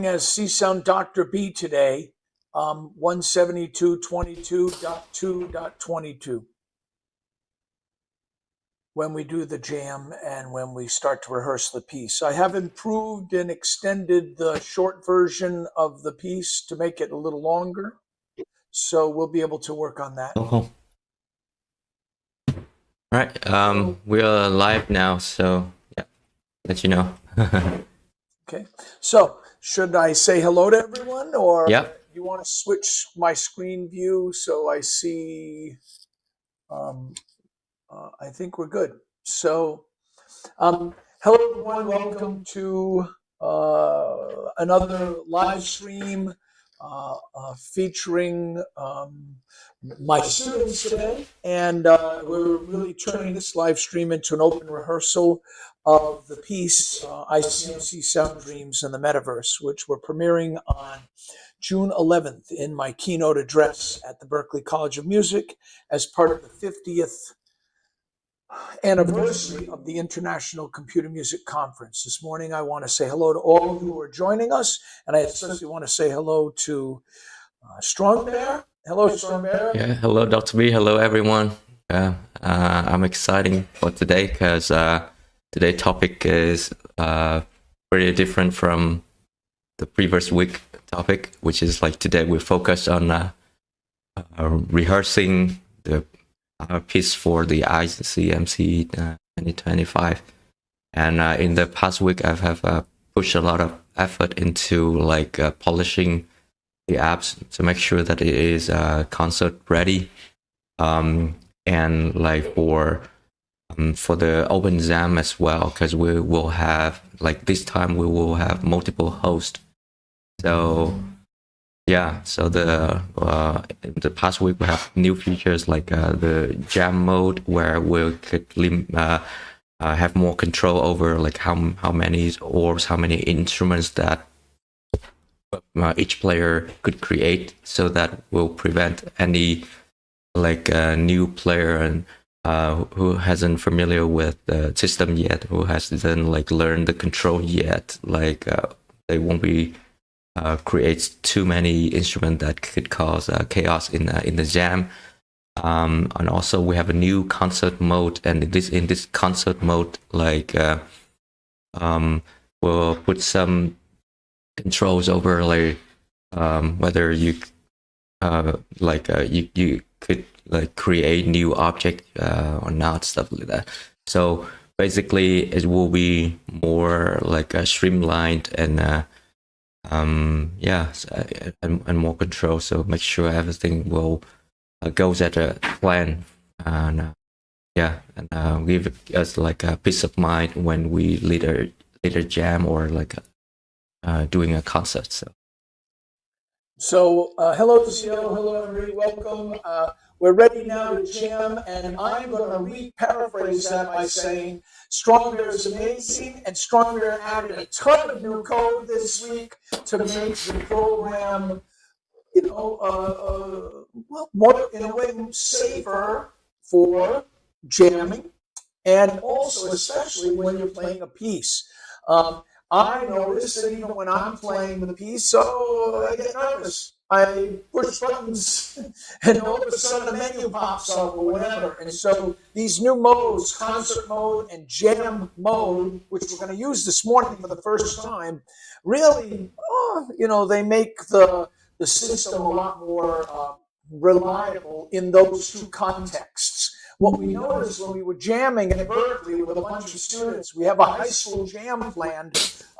as Csound Dr.B today, 172.22.2.22. When we do the jam and when we start to rehearse the piece. I have improved and extended the short version of the piece to make it a little longer. So we'll be able to work on that. All right, we're live now, so yeah, let you know. Okay, so should I say hello to everyone, or Yep. you want to switch my screen view so I see? I think we're good. So, hello everyone, welcome to another live stream featuring my students today, and we're really turning this live stream into an open rehearsal of the piece ICMC Sound Dreams in the Metaverse, which we're premiering on June 11th in my keynote address at the Berklee College of Music as part of the 50th anniversary of the International Computer Music Conference. This morning, I want to say hello to all of you who are joining us, and I especially want to say hello to Strongbear. Hello, Strongbear. Yeah, hello, Dr.B. Hello, everyone. I'm excited for today because today's topic is pretty different from the previous week topic, which is like today we focus on rehearsing the piece for the ICMC 2025. And in the past week, I have pushed a lot of effort into like polishing the apps to make sure that it is concert ready. And like for the open jam as well, because we will have, like this time we will have multiple hosts. So yeah, so in the past week we have new features like the jam mode, where we could have more control over like how many orbs, how many instruments that each player could create, so that will prevent any like new player and who hasn't familiar with the system yet, who hasn't like learned the control yet, like they won't be creates too many instruments that could cause chaos in the jam. And also we have a new concert mode, and in this concert mode, like we'll put some controls over like whether you you could like create new object or not, stuff like that. So basically it will be more like streamlined and and more control, so make sure everything will goes at a plan, and give us like a peace of mind when we later jam or like doing a concert. So hello to Seattle, hello everybody, welcome. We're ready now to jam, and I'm going to re-paraphrase that by saying Strongbear is amazing, and Strongbear added a ton of new code this week to make the program, more in a way safer for jamming, and also especially when you're playing a piece. I notice that even when I'm playing the piece, I get nervous. I push buttons, and all of a sudden a menu pops up or whatever. And so these new modes, concert mode and jam mode, which we're going to use this morning for the first time, really, they make the system a lot more reliable in those two contexts. What we noticed when we were jamming at Berklee with a bunch of students, we have a high school jam planned.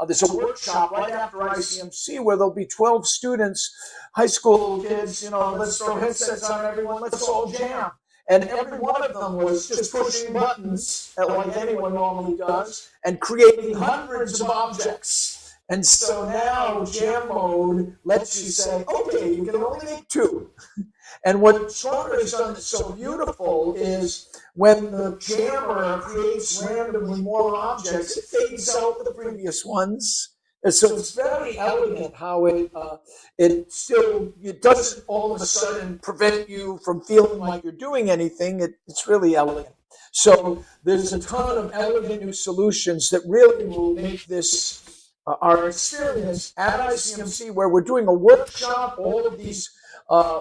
There's a workshop right after ICMC where there'll be 12 students, high school kids, let's throw headsets on everyone, let's all jam. And every one of them was just pushing buttons, like anyone normally does, and creating hundreds of objects. And so now jam mode lets you say, okay, you can only make two. And what Strongbear has done that's so beautiful is when the jammer creates randomly more objects, it fades out the previous ones. And so it's very elegant how it doesn't all of a sudden prevent you from feeling like you're doing anything. It's really elegant. So there's a ton of elegant new solutions that really will make this our experience at ICMC, where we're doing a workshop. All of these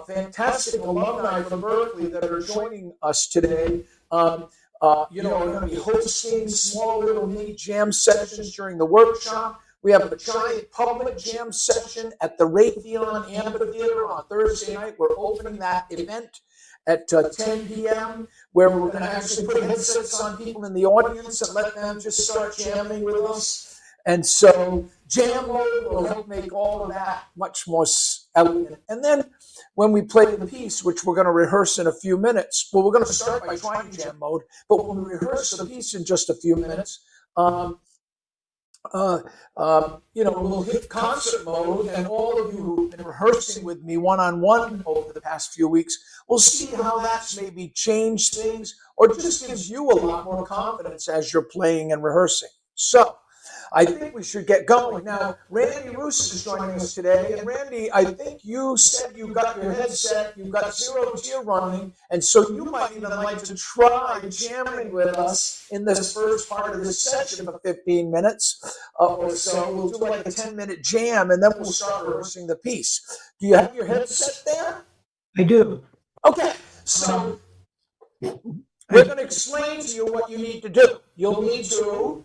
fantastic alumni from Berkeley that are joining us today, are going to be hosting small little mini jam sessions during the workshop. We have a giant public jam session at the Raytheon Amphitheater on Thursday night. We're opening that event at 10 p.m., where we're going to actually put headsets on people in the audience and let them just start jamming with us. And so jam mode will help make all of that much more elegant. And then when we play the piece, which we're going to rehearse in a few minutes, well, we're going to start by trying jam mode, but when we rehearse the piece in just a few minutes, we'll hit concert mode, and all of you who've been rehearsing with me one-on-one over the past few weeks will see how that's maybe changed things or just gives you a lot more confidence as you're playing and rehearsing. So I think we should get going. Now, Randy Roos is joining us today. And Randy, I think you said you got your headset, you've got Zero Tier running, and so you might even like to try jamming with us in this first part of this session of 15 minutes or so. We'll do like a 10-minute jam, and then we'll start rehearsing the piece. Do you have your headset there? I do. Okay, so we're going to explain to you what you need to do. You'll need to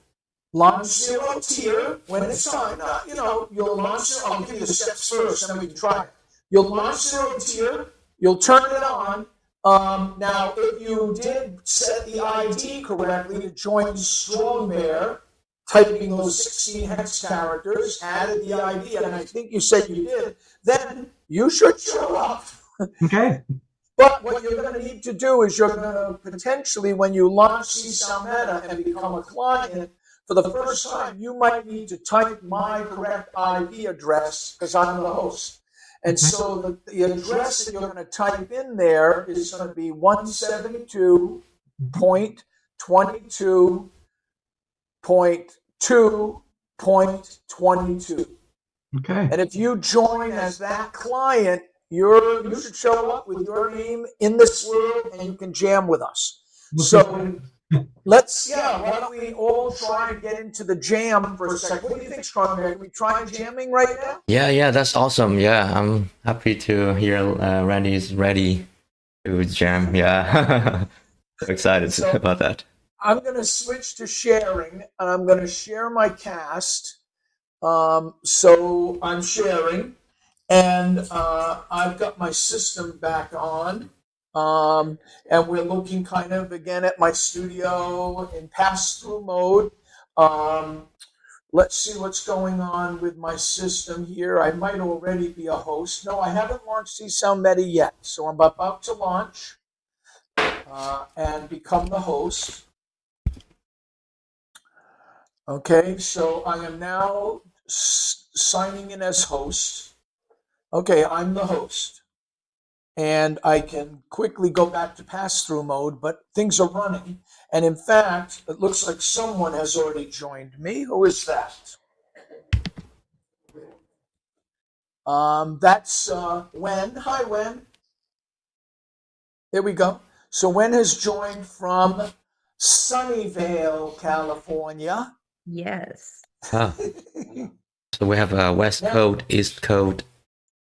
launch Zero Tier when it's time. You'll launch it. I'll give you the steps first, then we can try it. You'll launch Zero Tier. You'll turn it on. Now, if you did set the ID correctly to join strongbear, typing those 16 hex characters, added the ID, and I think you said you did, then you should show up. Okay. But what you're going to need to do is you're going to potentially, when you launch CsoundMeta and become a client, for the first time, you might need to type my correct IP address because I'm the host. And so the address that you're going to type in there is going to be 172.22.2.22. Okay. And if you join as that client, you should show up with your name in this world and you can jam with us. So why don't we all try and get into the jam for a second? What do you think, Strongbear? Can we try jamming right now? Yeah, that's awesome. Yeah, I'm happy to hear Randy's ready to jam. Yeah, so excited about that. I'm going to switch to sharing, and I'm going to share my cast. So I'm sharing, and I've got my system back on. And we're looking kind of again at my studio in pass-through mode. Let's see what's going on with my system here. I might already be a host. No, I haven't launched CsoundMeta yet. So I'm about to launch and become the host. Okay, so I am now signing in as host. Okay, I'm the host. And I can quickly go back to pass-through mode, but things are running. And in fact, it looks like someone has already joined me. Who is that? That's Wen. Hi, Wen. There we go. So Wen has joined from Sunnyvale, California. Yes. Oh. So we have West Coast, East Coast.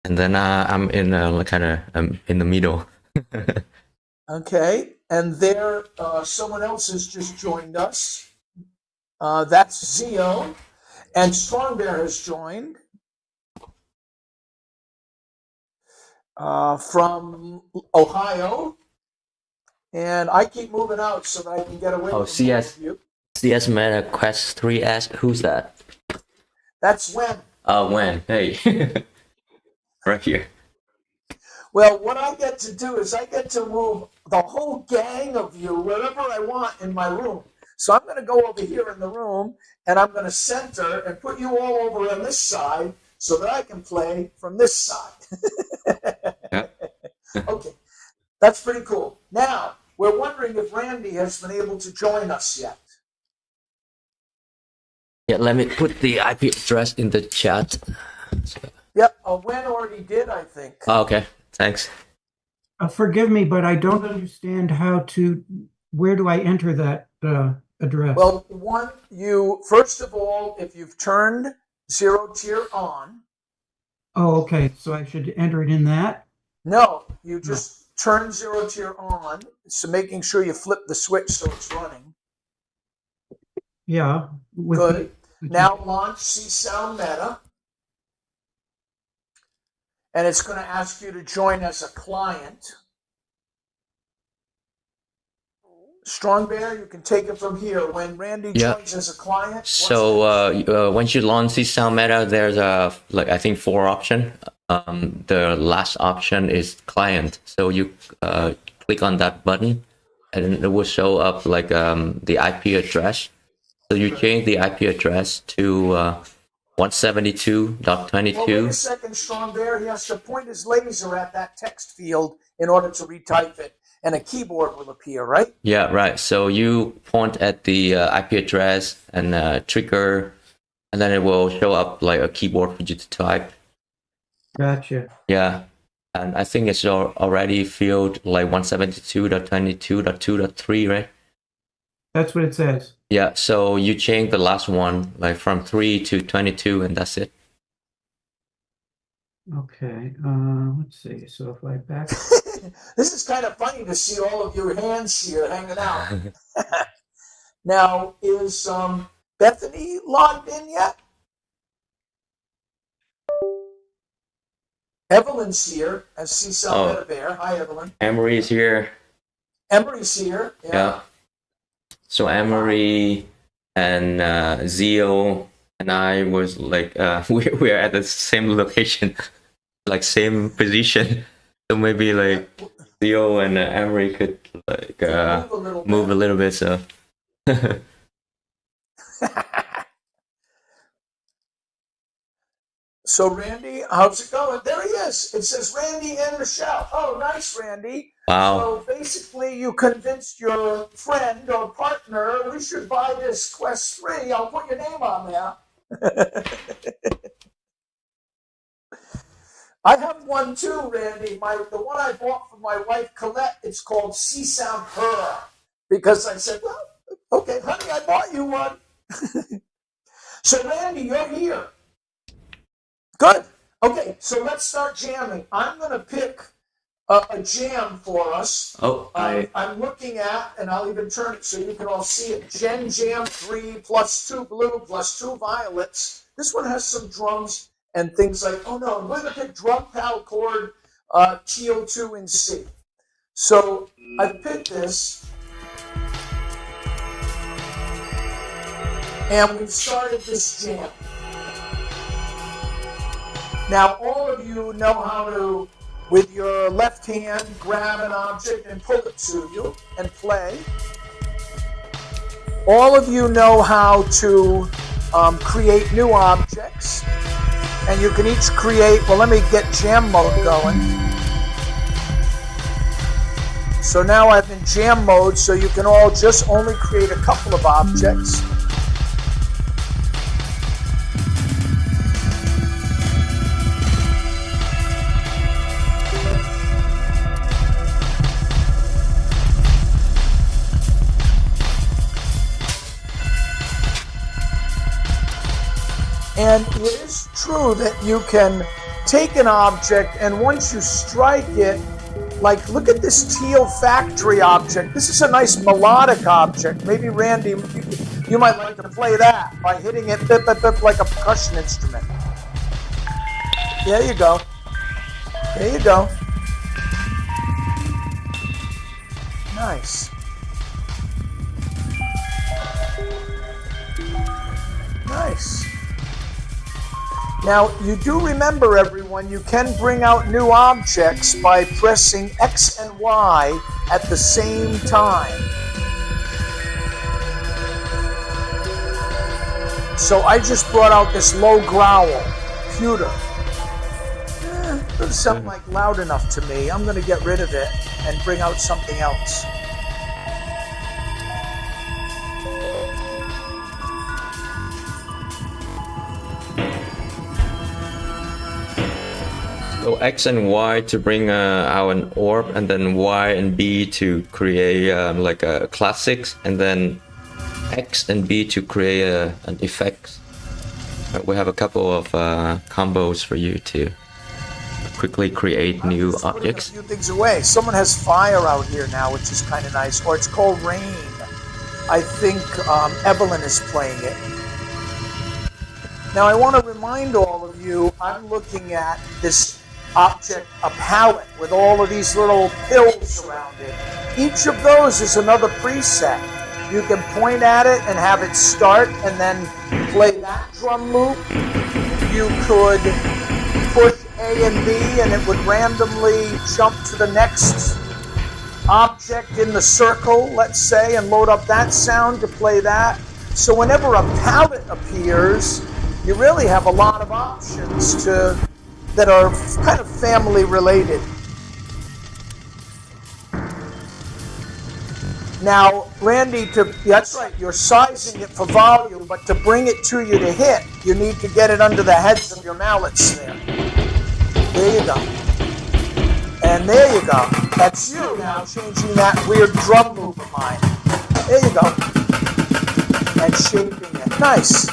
And then I'm in kind of in the middle. Okay, and there someone else has just joined us. That's Zio, and Strongbear has joined from Ohio. And I keep moving out so that I can get away from CS Meta Quest 3S. Who's that? That's Wen. Wen. Hey. Right here. Well, what I get to do is I get to move the whole gang of you wherever I want in my room. So I'm going to go over here in the room, and I'm going to center and put you all over on this side so that I can play from this side. Yeah. Okay, that's pretty cool. Now, we're wondering if Randy has been able to join us yet. Yeah, let me put the IP address in the chat. Yep, Wen already did, I think. Oh, okay, thanks. Forgive me, but I don't understand where do I enter that address? Well, first of all, if you've turned zero tier on. Oh, okay. So I should enter it in that? No, you just turn zero tier on. So making sure you flip the switch so it's running. Yeah. Good. Now launch CsoundMeta. And it's going to ask you to join as a client. Strongbear, you can take it from here. When Randy joins as a client. So once you launch CsoundMeta, there's I think 4 options. The last option is client. So you click on that button, and it will show up like the IP address. So you change the IP address to 172.22. Well, wait a second, Strongbear. He has to point his laser at that text field in order to retype it, and a keyboard will appear, right? Yeah, right. So you point at the IP address and trigger, and then it will show up like a keyboard for you to type. Gotcha. Yeah, and I think it's already filled like 172.22.2.3, right? That's what it says. Yeah, so you change the last one, like from 3 to 22, and that's it. Okay. Let's see. So if I back. This is kind of funny to see all of your hands here hanging out. Now, is Bethany logged in yet? Evelyn's here as CsoundMeta Bear. Hi, Evelyn. Emery is here. Emery's here. Yeah. So Emery and Zio and I was like, we are at the same location, like same position. So maybe like Zio and Emery could like move a little bit. So. So Randy, how's it going? There he is. It says Randy and Michelle. Oh, nice, Randy. Wow. So basically you convinced your friend or partner, we should buy this Quest 3. I'll put your name on there. I have one too, Randy. The one I bought for my wife, Colette, it's called Csound Her. Because I said, well, okay, honey, I bought you one. So Randy, you're here. Good. Okay, so let's start jamming. I'm going to pick a jam for us. Oh, I'm looking at, and I'll even turn it so you can all see it. Gen Jam 3 plus 2 blue plus 2 violets. This one has some drums and things like, oh no, I'm going to pick drum pal chord TO2 in C. So I picked this. And we've started this jam. Now, all of you know how to, with your left hand, grab an object and pull it to you and play. All of you know how to create new objects. And you can each create, well, let me get jam mode going. So now I'm in jam mode, so you can all just only create a couple of objects. And it is true that you can take an object, and once you strike it, like look at this teal factory object. This is a nice melodic object. Maybe Randy, you might like to play that by hitting it bip, bip, bip, like a percussion instrument. There you go. There you go. Nice. Nice. Now, you do remember, everyone, you can bring out new objects by pressing X and Y at the same time. So I just brought out this low growl, pewter. Doesn't sound like loud enough to me. I'm going to get rid of it and bring out something else. So X and Y to bring out an orb, and then Y and B to create like a classics, and then X and B to create an effect. We have a couple of combos for you to quickly create new Just putting objects. a few things away. Someone has fire out here now, which is kind of nice. Or it's called rain. I think Evelyn is playing it. Now I want to remind all of you, I'm looking at this object, a palette with all of these little pills around it. Each of those is another preset. You can point at it and have it start and then play that drum loop. You could push A and B and it would randomly jump to the next object in the circle, let's say, and load up that sound to play that. So whenever a palette appears, you really have a lot of options that are kind of family related. Now, Randy, that's right, you're sizing it for volume, but to bring it to you to hit, you need to get it under the heads of your mallets there. There you go. And there you go. That's you now changing that weird drum loop of mine. There you go. And shaping it. Nice.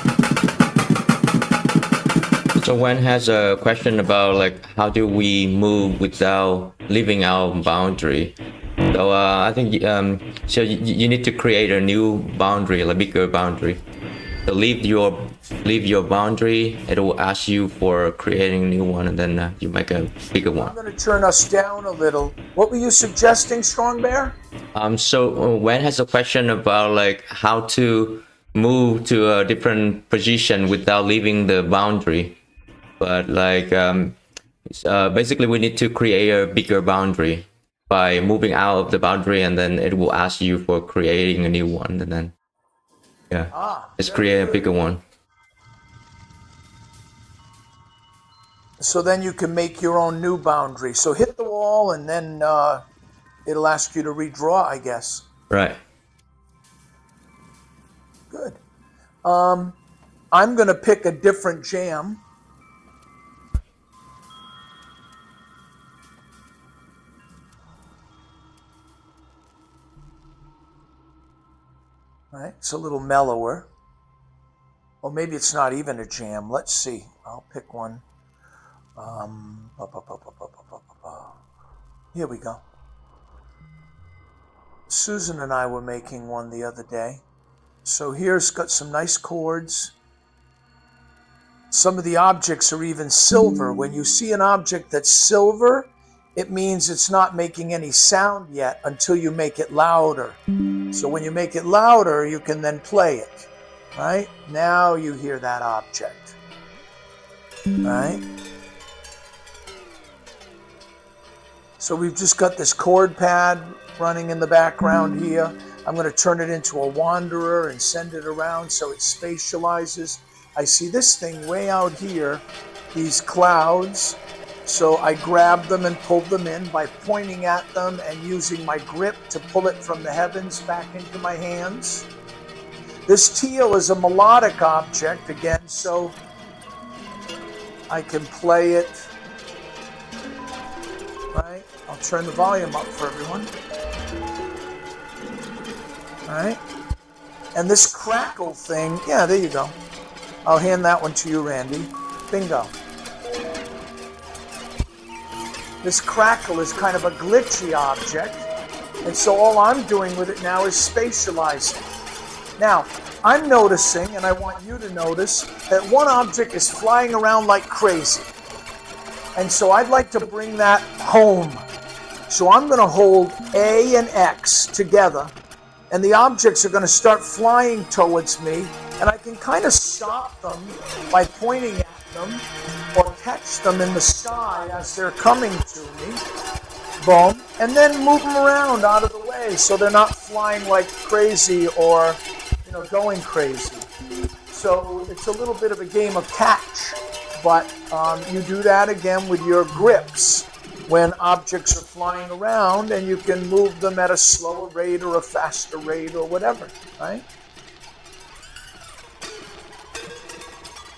So Wen has a question about like how do we move without leaving our boundary. So I think so you need to create a new boundary, a bigger boundary. So leave your boundary. It will ask you for creating a new one, and then you make a bigger one. I'm going to turn us down a little. What were you suggesting, Strongbear? So Wen has a question about like how to move to a different position without leaving the boundary. But like basically we need to create a bigger boundary by moving out of the boundary, and then it will ask you for creating a new one, and then let's create a bigger one. So then you can make your own new boundary. So hit the wall and then it'll ask you to redraw, I guess. Right. Good. I'm going to pick a different jam. All right, it's a little mellower. Or maybe it's not even a jam. Let's see. I'll pick one. Here we go. Susan and I were making one the other day. So here's got some nice chords. Some of the objects are even silver. When you see an object that's silver, it means it's not making any sound yet until you make it louder. So when you make it louder, you can then play it. Right? Now you hear that object. Right? So we've just got this chord pad running in the background here. I'm going to turn it into a wanderer and send it around so it spatializes. I see this thing way out here, these clouds. So I grabbed them and pulled them in by pointing at them and using my grip to pull it from the heavens back into my hands. This teal is a melodic object again, so I can play it. Right? I'll turn the volume up for everyone. Right? And this crackle thing, yeah, there you go. I'll hand that one to you, Randy. Bingo. This crackle is kind of a glitchy object, and so all I'm doing with it now is spatializing. Now, I'm noticing, and I want you to notice, that one object is flying around like crazy. And so I'd like to bring that home. So I'm going to hold A and X together, and the objects are going to start flying towards me, and I can kind of stop them by pointing at them or catch them in the sky as they're coming to me. Boom. And then move them around out of the way so they're not flying like crazy or, going crazy. So it's a little bit of a game of catch, but you do that again with your grips when objects are flying around, and you can move them at a slower rate or a faster rate or whatever, right?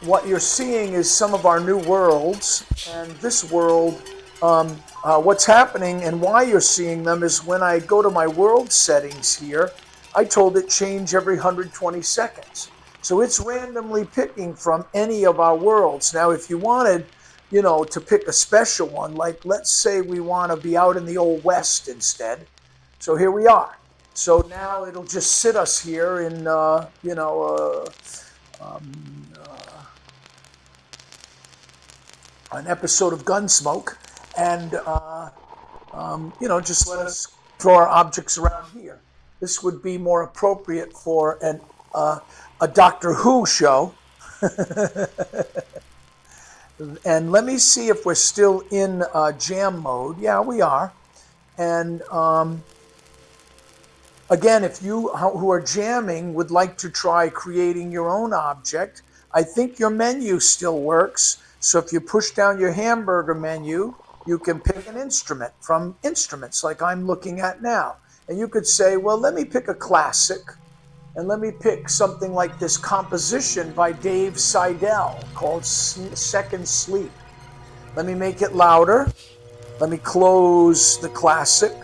What you're seeing is some of our new worlds, and this world, what's happening and why you're seeing them is when I go to my world settings here, I told it change every 120 seconds. So it's randomly picking from any of our worlds. Now, if you wanted, to pick a special one, like let's say we want to be out in the Old West instead. So here we are. So now it'll just sit us here in, an episode of Gunsmoke, and just let us throw our objects around here. This would be more appropriate for a Doctor Who show. And let me see if we're still in jam mode. Yeah, we are. And again, if you who are jamming would like to try creating your own object, I think your menu still works. So if you push down your hamburger menu, you can pick an instrument from instruments like I'm looking at now. And you could say, well, let me pick a classic, and let me pick something like this composition by Dave Seidel called Second Sleep. Let me make it louder. Let me close the classic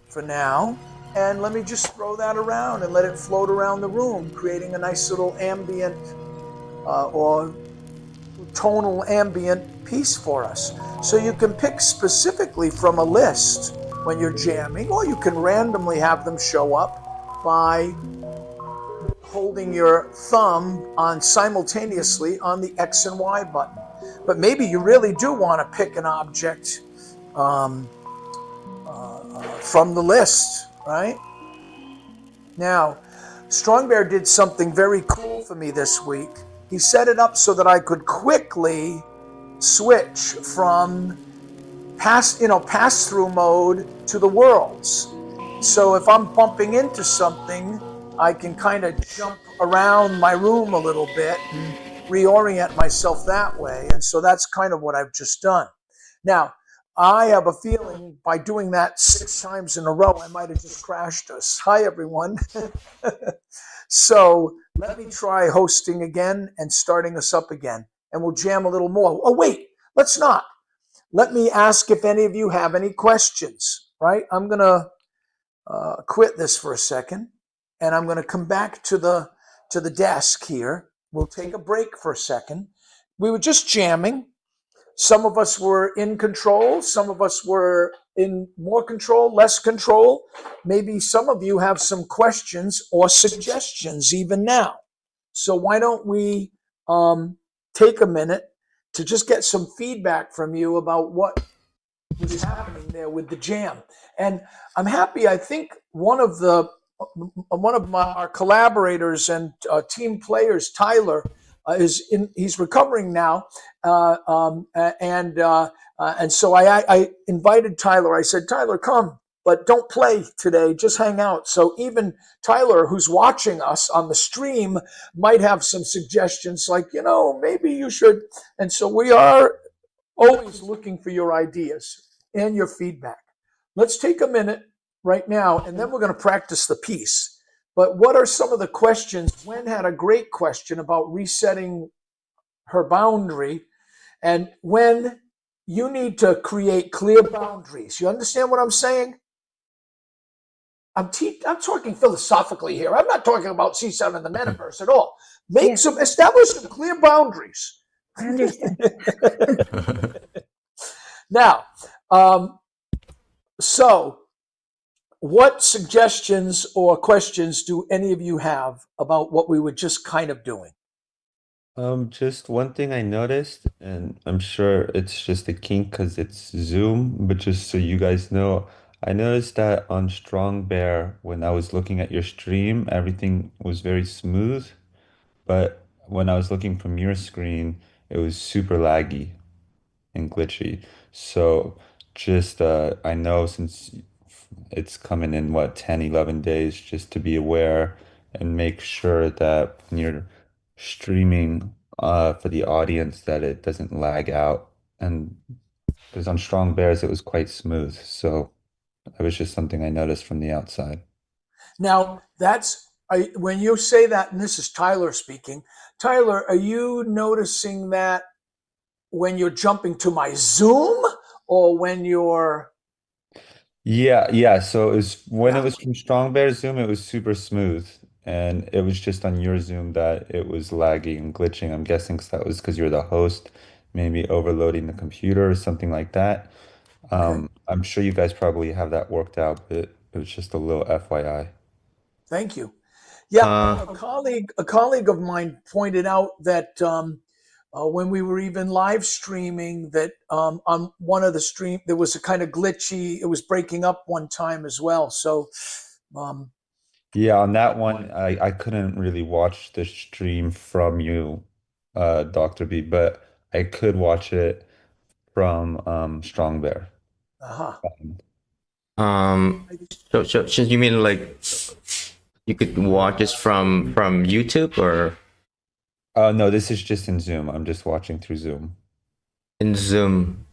for now. And let me just throw that around and let it float around the room, creating a nice little ambient or tonal ambient piece for us. So you can pick specifically from a list when you're jamming, or you can randomly have them show up by holding your thumb on simultaneously on the X and Y button. But maybe you really do want to pick an object from the list, right? Now, Strongbear did something very cool for me this week. He set it up so that I could quickly switch from pass-through mode to the worlds. So if I'm bumping into something, I can kind of jump around my room a little bit and reorient myself that way. And so that's kind of what I've just done. Now, I have a feeling by doing that 6 times in a row, I might have just crashed us. Hi, everyone. So let me try hosting again and starting us up again, and we'll jam a little more. Oh, wait, let's not. Let me ask if any of you have any questions, right? I'm going to quit this for a second, and I'm going to come back to the desk here. We'll take a break for a second. We were just jamming. Some of us were in control. Some of us were in more control, less control. Maybe some of you have some questions or suggestions even now. So why don't we take a minute to just get some feedback from you about what was happening there with the jam. And I'm happy. I think one of our collaborators and team players, Tyler, he's recovering now, and so I invited Tyler. I said, Tyler, come, but don't play today. Just hang out. So even Tyler, who's watching us on the stream, might have some suggestions, like maybe you should. And so we are always looking for your ideas and your feedback. Let's take a minute right now, and then we're going to practice the piece. But what are some of the questions? Wen had a great question about resetting her boundary. And when you need to create clear boundaries, you understand what I'm saying? I'm talking philosophically here. I'm not talking about Csound and the metaverse at all. Establish some clear boundaries. I understand. Now, so what suggestions or questions do any of you have about what we were just kind of doing? Just one thing I noticed, and I'm sure it's just a kink because it's Zoom, but just so you guys know, I noticed that on Strong Bear, when I was looking at your stream, everything was very smooth, but when I was looking from your screen, it was super laggy and glitchy. So just I know since it's coming in what 10, 11 days, just to be aware and make sure that when you're streaming for the audience that it doesn't lag out. And because on Strong Bears it was quite smooth. So that was just something I noticed from the outside. Now, when you say that, and this is Tyler speaking, Tyler, are you noticing that when you're jumping to my Zoom or when you're... Yeah. So it was when it was from Strong Bear Zoom, it was super smooth. and it was just on your Zoom that it was lagging and glitching. I'm guessing that was because you're the host, maybe overloading the computer or something like that. Okay. I'm sure you guys probably have that worked out, but it was just a little FYI. Thank you. Yeah, Uh, a colleague of mine pointed out that when we were even live streaming, that on one of the stream there was a kind of glitchy. It was breaking up one time as well. So um, Yeah, on that one, I couldn't really watch the stream from you, Dr. B, but I could watch it from strongbear. uh-huh. um, so you mean like you could watch this from YouTube or No, this is just in Zoom. I'm just watching through Zoom. in Zoom?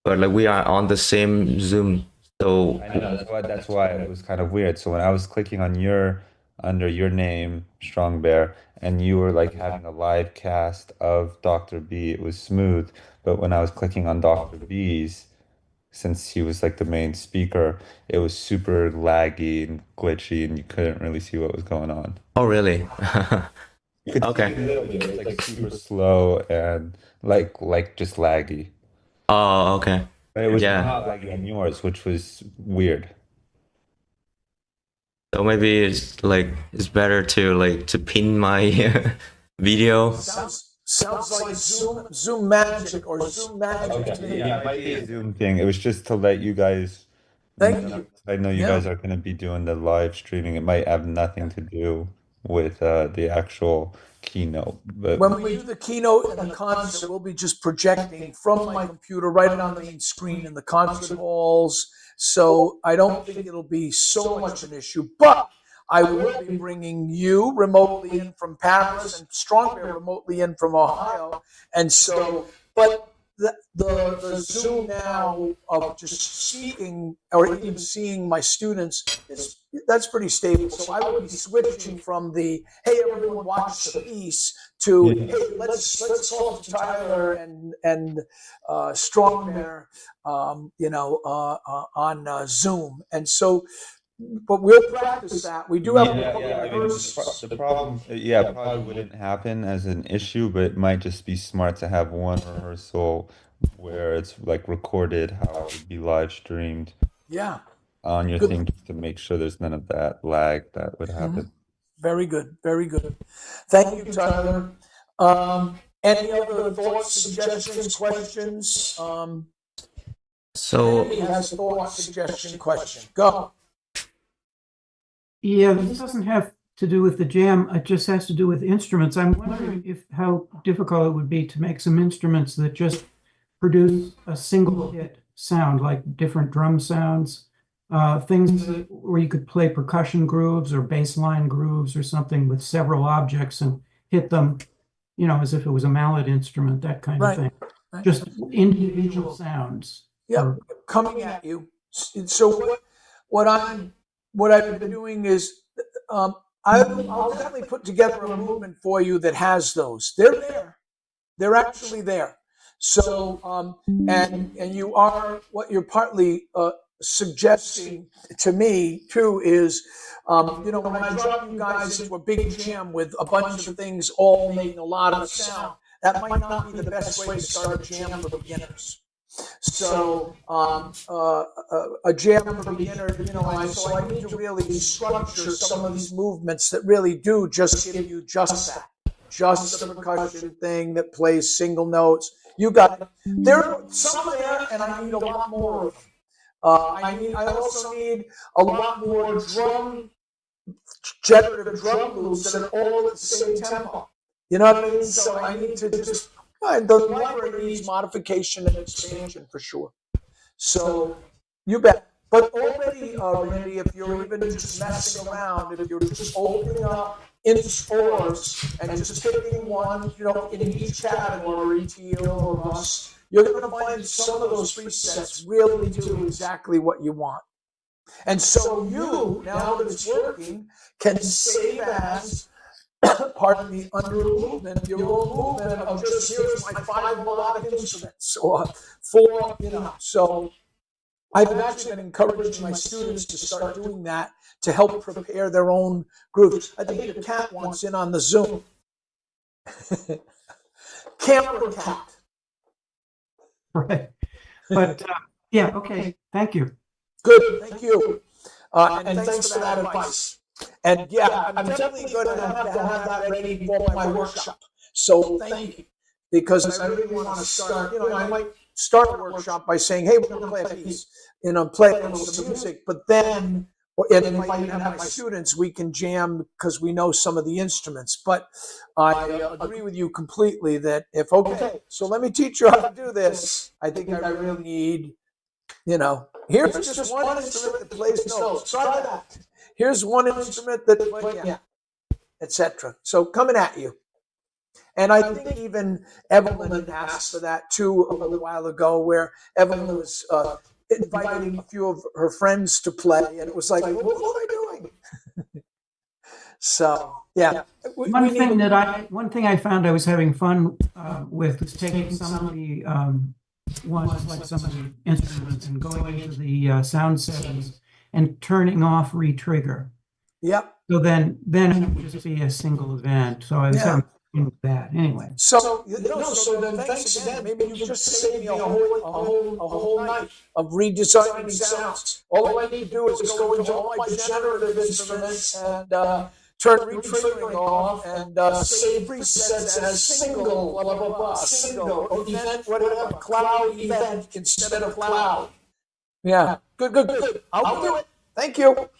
But like we are on the same Zoom, so I know that's why it was kind of weird. So when I was clicking on your under your name, strongbear, and you were like having a live cast of Dr. B, it was smooth. But when I was clicking on Dr. B's, since he was like the main speaker, it was super laggy and glitchy, and you couldn't really see what was going on. oh really? You could see Okay. it a little bit. It was like super slow and like just laggy. Oh, okay. But it was Yeah. not laggy on yours, which was weird. So maybe it's better to like to pin my video. Sounds like Zoom magic or Zoom magic to me. Yeah, it might be a Zoom thing. It was just to let you guys Thank know. you. I know you Yeah. guys are going to be doing the live streaming. It might have nothing to do with the actual keynote, but When we do the keynote and the concert, we'll be just projecting from my computer right on the main screen in the concert halls. So I don't think it'll be so much an issue, but I will be bringing you remotely in from Paris and Strongbear remotely in from Ohio. And so, but the Zoom now of just speaking or even seeing my students that's pretty stable. So I will be switching from the hey everyone watch the piece to hey let's talk to Tyler and Strongbear on Zoom. And so but we'll practice that. We do have a couple of rehearsals. the problem, yeah, probably wouldn't happen as an issue, but it might just be smart to have one rehearsal where it's like recorded how it would be live streamed Yeah, on your good. thing just to make sure there's none of that lag that would happen. Very good, very good. Thank you, Tyler. Any other thoughts, suggestions, questions? So Anybody has thought, suggestion, question? Go. Yeah, this doesn't have to do with the jam. It just has to do with instruments. I'm wondering if how difficult it would be to make some instruments that just produce a single hit sound, like different drum sounds, things where you could play percussion grooves or bass line grooves or something with several objects and hit them, as if it was a mallet instrument, that kind of thing. Right. Just individual sounds. Yeah, coming at you. So what I've been doing is I'll definitely put together a movement for you that has those. They're there. They're actually there. So and you are what you're partly suggesting to me too is when I drop you guys into a big jam with a bunch of things all making a lot of sound, that might not be the best way to start a jam for beginners. So a jam for beginner, so I need to really structure some of these movements that really do just give you just that, just the percussion thing that plays single notes. You got it. There are some there, and I need a lot more of them. I also need a lot more generative drum loops that are all at the same tempo. You know what I mean? So I need to just the library needs modification and expansion for sure. So you bet. But already, Randy, if you're even just messing around, if you're just opening up into scores and just picking one, in each category, TL or Rust, you're going to find some of those presets really do exactly what you want. And so you, now that it's working, can save as pardon me, under a movement, your own movement of just here's my 5 melodic instruments or 4, so I've actually been encouraging my students to start doing that to help prepare their own groups. I think your cat wants in on the Zoom. Camera cat. Right. But yeah, okay. Thank you. Good, thank you. And thanks for that advice. And yeah, I'm definitely going to have that ready for my workshop. So thank you. Because I really want to start, I might start a workshop by saying, hey, we're going to play a piece, play some music, but then, and if I even have my students, we can jam because we know some of the instruments. But I agree with you completely that okay, so let me teach you how to do this. I think I really need, here's just one instrument that plays notes. Try that. Here's one instrument that plays, etc. So coming at you. And I think even Evelyn had asked for that too a little while ago, where Evelyn was inviting a few of her friends to play, and it was like, what am I doing? So yeah. One thing I found I was having fun with was taking some of the ones, like some of the instruments, and going into the sound settings and turning off retrigger. Yep. So then it would just be a single event. So I was having fun with that anyway. So so then thanks again. Maybe you just saved me a whole night of redesigning sounds. All I need to do is go into all my generative instruments and turn retriggering off and save presets as single, blah, blah, blah, single, or event, whatever, cloud event instead of cloud. Yeah, good. I'll do it. Thank you.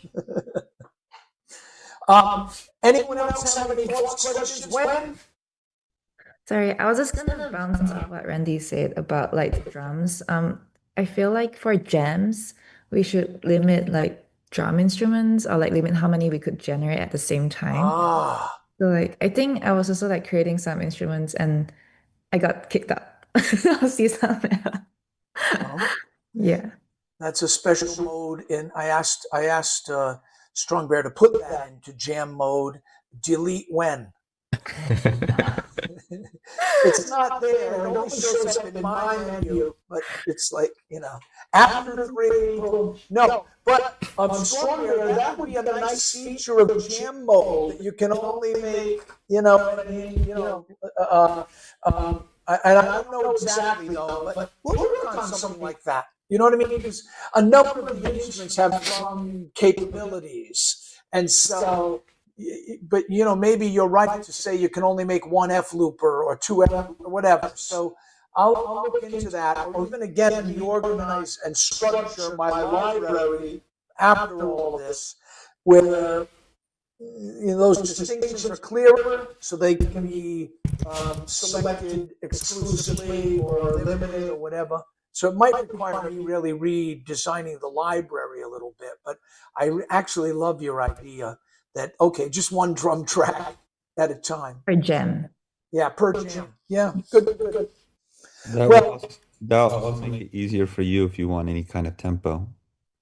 Anyone else have any thoughts, questions? When? Sorry, I was just gonna bounce off what Randy said about like the drums. I feel like for jams, we should limit like drum instruments or like limit how many we could generate at the same time. So like I think I was also like creating some instruments and I got kicked out. Of CsoundMeta. Yeah. That's a special mode. And I asked Strongbear to put that into jam mode. Delete when. It's not there. It only shows up in my menu, but it's like, after 3 April. No, but Strongbear, that would be a nice feature of jam mode that you can only make, and I don't know exactly though, but we'll work on something like that. You know what I mean? Because a number of the instruments have drum capabilities. And so, but maybe you're right to say you can only make one F looper or two F or whatever. So I'll look into that, or even again reorganize and structure my library after all this, where those distinctions are clearer, so they can be selected exclusively or limited or whatever. So it might require me really redesigning the library a little bit, but I actually love your idea that, okay, just one drum track at a time. Per jam. Yeah, per jam. Yeah, good. That'll also make it easier for you if you want any kind of tempo.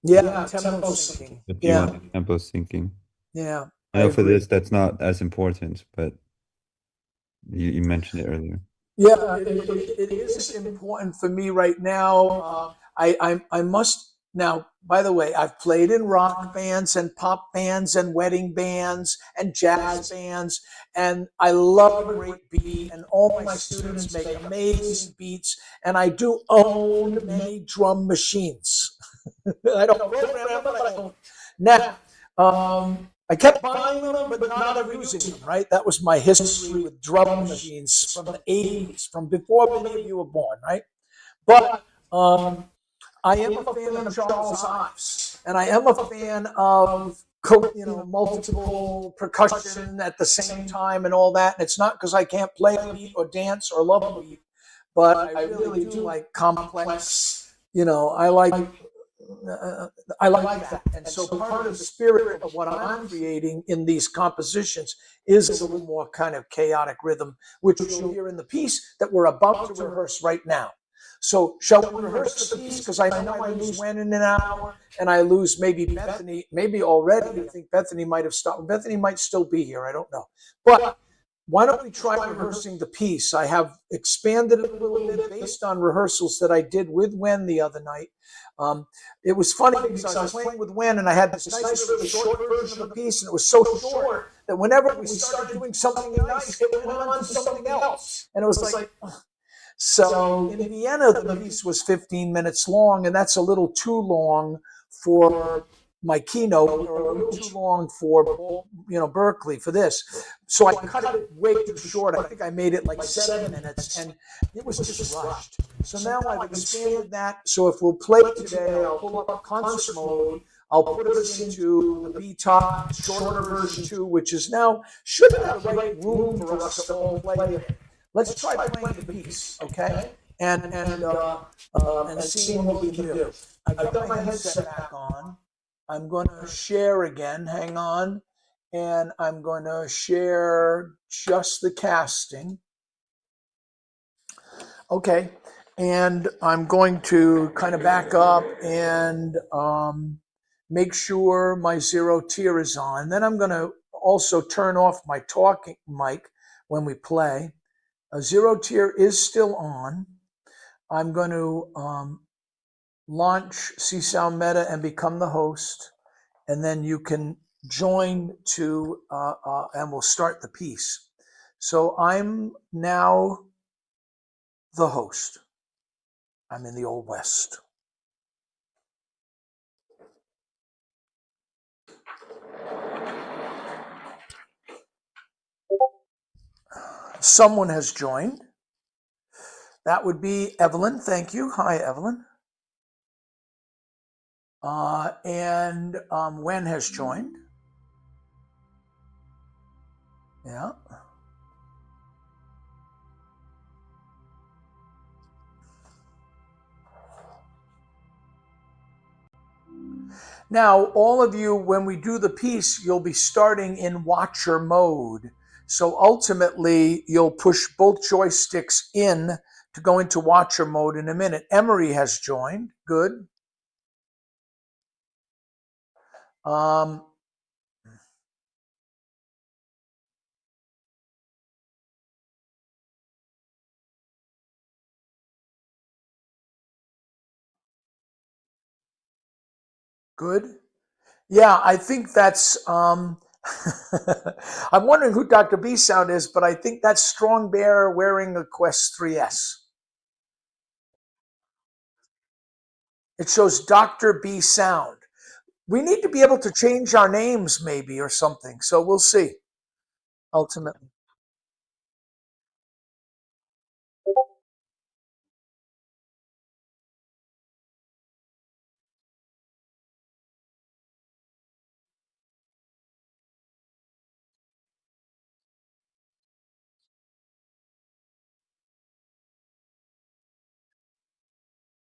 Yeah, tempo syncing. If you want tempo syncing. Yeah. I know for this, that's not as important, but you mentioned it earlier. Yeah, it is important for me right now. I must now. By the way, I've played in rock bands and pop bands and wedding bands and jazz bands, and I love a great beat. And all my students make amazing beats. And I do own many drum machines. I don't program them, but I own. Now, I kept buying them, but not using them, right? That was my history with drum machines from the 80s, from before many of you were born, right? But I am a fan of Charles Ives, and I am a fan of multiple percussion at the same time and all that. And it's not because I can't play a beat or dance or love a beat, but I really do like complex. I like that. And so part of the spirit of what I'm creating in these compositions is a little more kind of chaotic rhythm, which you'll hear in the piece that we're about to rehearse right now. So shall we rehearse the piece? Because I know I lose Wen in an hour, and I lose maybe Bethany, maybe already. I think Bethany might have stopped. Bethany might still be here. I don't know. But why don't we try rehearsing the piece? I have expanded it a little bit based on rehearsals that I did with Wen the other night. It was funny because I was playing with Wen and I had this nice really short version of the piece, and it was so short that whenever we started doing something nice, it went on to something else. And it was like, so in Vienna, the piece was 15 minutes long, and that's a little too long for my keynote, or a little too long for Berkeley for this. So I cut it way too short. I think I made it like 7 minutes, and it was just rushed. So now I've expanded that. So if we'll play today, I'll pull up concert mode. I'll put us into the B-top shorter version 2, which is now should have the right room for us to all play it. Let's try playing the piece, okay? And see what we can do. I've got my headset back on. I'm going to share again. Hang on. And I'm going to share just the casting. Okay. And I'm going to kind of back up and make sure my zero tier is on. Then I'm going to also turn off my talking mic when we play. A zero tier is still on. I'm going to launch CsoundMeta and become the host, and then you can join to, and we'll start the piece. So I'm now the host. I'm in the Old West. Someone has joined. That would be Evelyn. Thank you. Hi, Evelyn. And Wen has joined. Yeah. Now, all of you, when we do the piece, you'll be starting in watcher mode. So ultimately, you'll push both joysticks in to go into watcher mode in a minute. Emery has joined. Good. Good. Yeah, I think that's, I'm wondering who Dr.B sound is, but I think that's Strongbear wearing a Quest 3S. It shows Dr.B sound. We need to be able to change our names maybe or something. So we'll see, ultimately.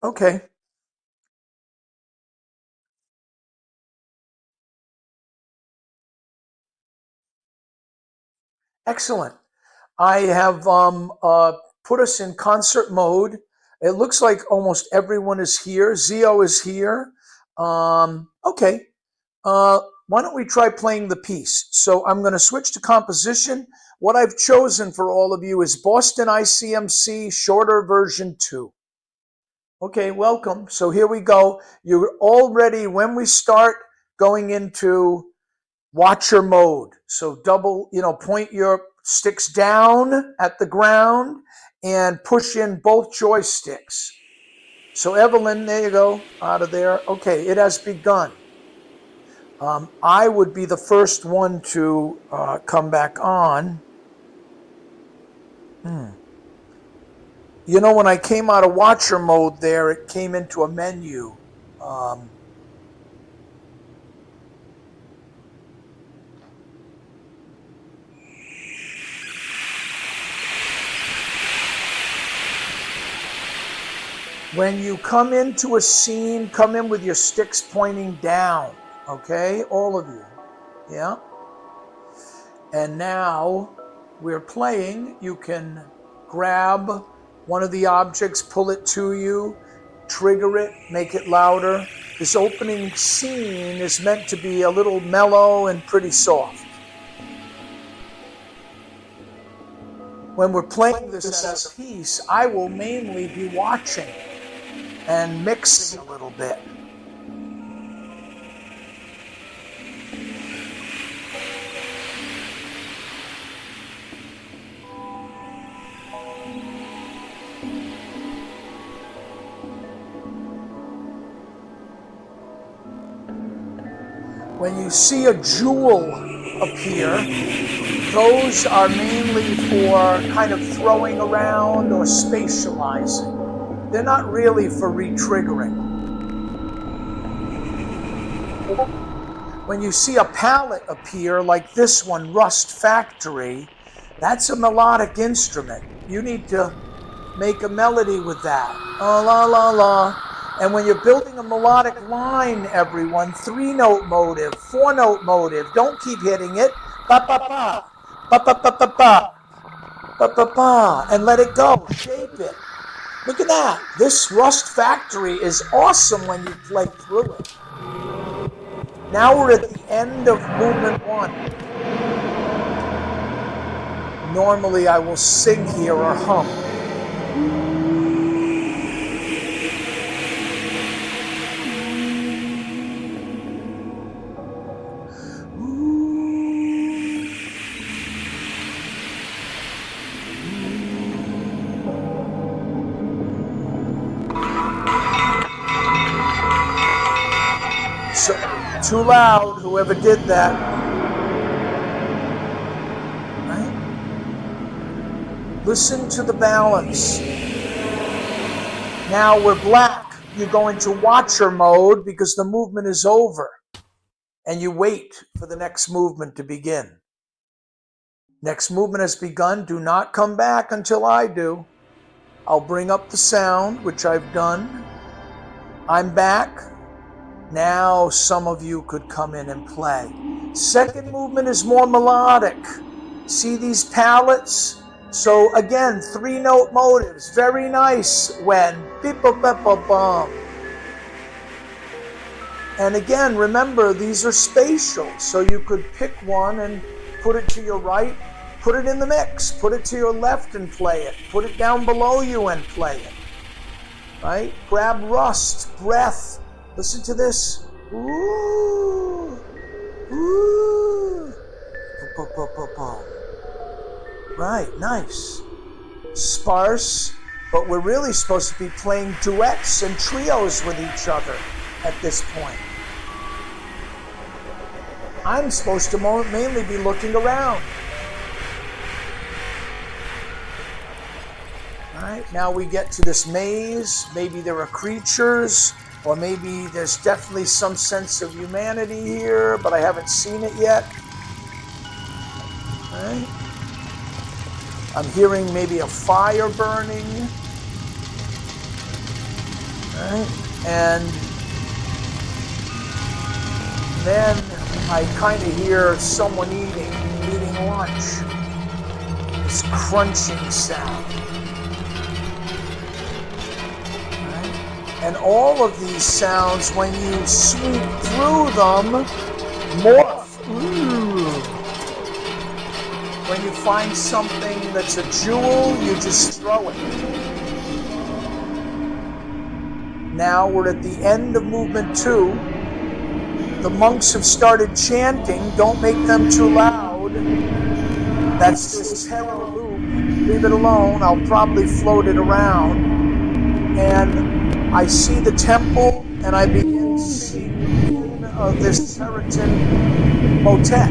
Okay. Excellent. I have put us in concert mode. It looks like almost everyone is here. Zio is here. Okay. Why don't we try playing the piece? So I'm going to switch to composition. What I've chosen for all of you is Boston ICMC shorter version 2. Okay, welcome. So here we go. You're already, when we start, going into watcher mode. So double, point your sticks down at the ground and push in both joysticks. So Evelyn, there you go, out of there. Okay, it has begun. I would be the first one to come back on. When I came out of watcher mode there, it came into a menu. When you come into a scene, come in with your sticks pointing down, okay? All of you, yeah? And now we're playing. You can grab one of the objects, pull it to you, trigger it, make it louder. This opening scene is meant to be a little mellow and pretty soft. When we're playing this as a piece, I will mainly be watching and mixing a little bit. When you see a jewel appear, those are mainly for kind of throwing around or spatializing. They're not really for re-triggering. When you see a palette appear like this one, Rust Factory, that's a melodic instrument. You need to make a melody with that. La la la la. And when you're building a melodic line, everyone, 3-note motive, 4-note motive, don't keep hitting it. Ba ba ba, ba ba ba ba ba, ba ba ba, and let it go. Shape it. Look at that. This Rust Factory is awesome when you play through it. Now we're at the end of movement 1. Normally I will sing here or hum. So, too loud, whoever did that. Right? Listen to the balance. Now we're black. You go into watcher mode because the movement is over. And you wait for the next movement to begin. Next movement has begun. Do not come back until I do. I'll bring up the sound, which I've done. I'm back. Now some of you could come in and play. Second movement is more melodic. See these palettes? So again, 3-note motives. Very nice when beep bop bop bop bum. And again, remember these are spatial. So you could pick one and put it to your right, put it in the mix, put it to your left and play it. Put it down below you and play it. Right? Grab rust, breath. Listen to this. Ooh. Ooh. Right, nice. Sparse, but we're really supposed to be playing duets and trios with each other at this point. I'm supposed to mainly be looking around. All right, now we get to this maze. Maybe there are creatures. Or maybe there's definitely some sense of humanity here, but I haven't seen it yet. Right? I'm hearing maybe a fire burning. Right? And then I kind of hear someone eating lunch. This crunching sound. And all of these sounds, when you sweep through them, morph. Ooh. When you find something that's a jewel, you just throw it. Now we're at the end of movement 2. The monks have started chanting. Don't make them too loud. That's this terror loop. Leave it alone. I'll probably float it around. And I see the temple, and I begin to see this Territan motet.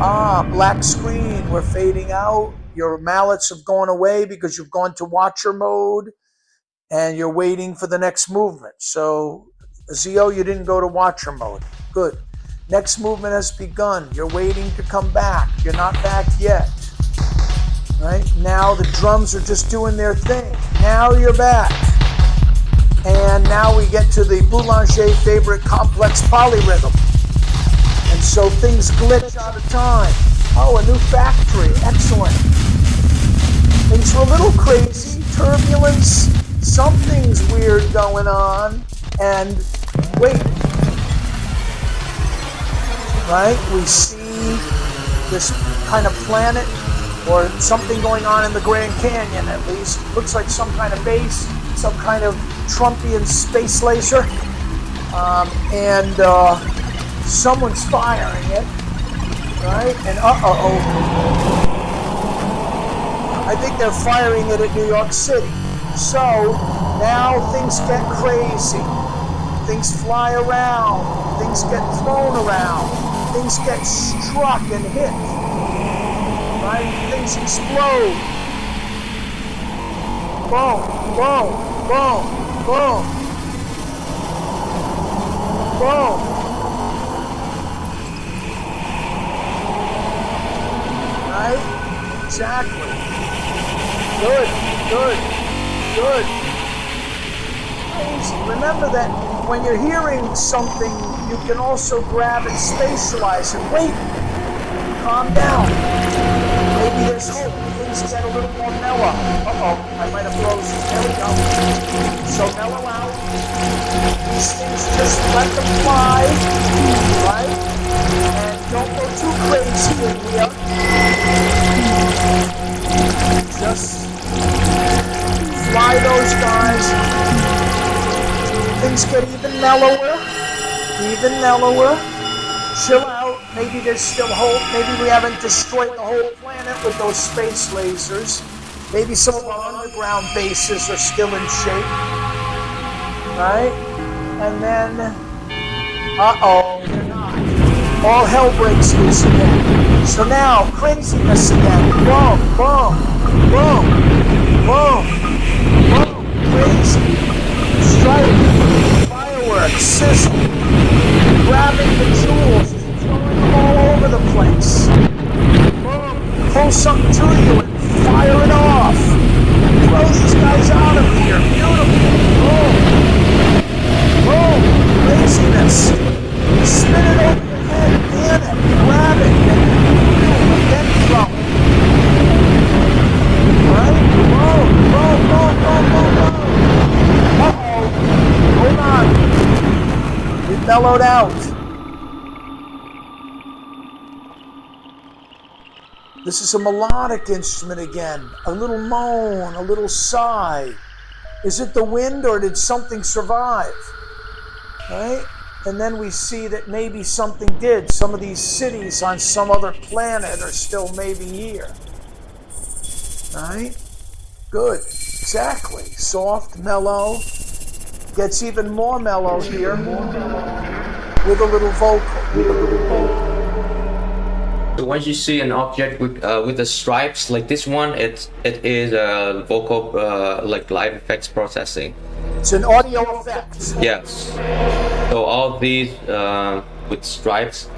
Ah, black screen, we're fading out. Your mallets have gone away because you've gone to watcher mode, and you're waiting for the next movement. So, Zio, you didn't go to watcher mode. Good. Next movement has begun. You're waiting to come back. You're not back yet. Right? Now the drums are just doing their thing. Now you're back. And now we get to the Boulanger favorite complex polyrhythm. And so things glitch out of time. Oh, a new factory. Excellent. Things were a little crazy. Turbulence. Something's weird going on. And wait. Right? We see see this kind of planet or something going on in the Grand Canyon, at least. Looks like some kind of base, some kind of Trumpian space laser. And someone's firing it, right? And I think they're firing it at New York City. So now things get crazy. Things fly around. Things get thrown around. Things get struck and hit. Right? Things explode. Boom, boom, boom, boom, boom. Right? Exactly. Good, good, good. Crazy. Remember that when you're hearing something, you can also grab and spatialize it. Wait, calm down. Maybe there's hope. Things get a little more mellow. Uh-oh, I might have frozen. There we go. So mellow out. These things, just let them fly, right? And don't go too crazy in here. Just fly those guys. Things get even mellower. Even mellower. Chill out. Maybe there's still hope. Maybe we haven't destroyed the whole planet with those space lasers. Maybe some of our underground bases are still in shape. Right? And then, uh-oh, they're not. All hell breaks loose again. So now, craziness again. Boom, boom, boom, boom, boom. Crazy. Strike. Fireworks. Sizzle. Grabbing the jewels. Throwing them all over the place. Boom. Pull something to you and fire it off. Throw these guys out of here. Beautiful. Boom. Boom. Craziness. Spin it over your head. Pan it. Grab it. And then throw it. Right? Boom. Boom. Boom. Boom. Boom. Boom. Uh-oh. Hold on. It mellowed out. This is a melodic instrument again. A little moan, a little sigh. Is it the wind or did something survive? Right? And then we see that maybe something did. Some of these cities on some other planet are still maybe here. Right? Good. Exactly. Soft, mellow. Gets even more mellow here. With a little vocal. So once you see an object with the stripes like this one, it is vocal like live effects processing. It's an audio effect. Yes. So all these with stripes,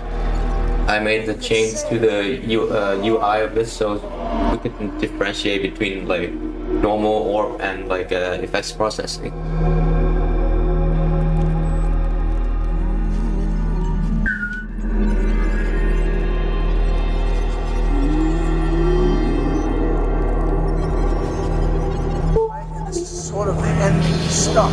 I made the change to the UI of this, so we can differentiate between like normal or and like effects processing. Sort of the ending stuff.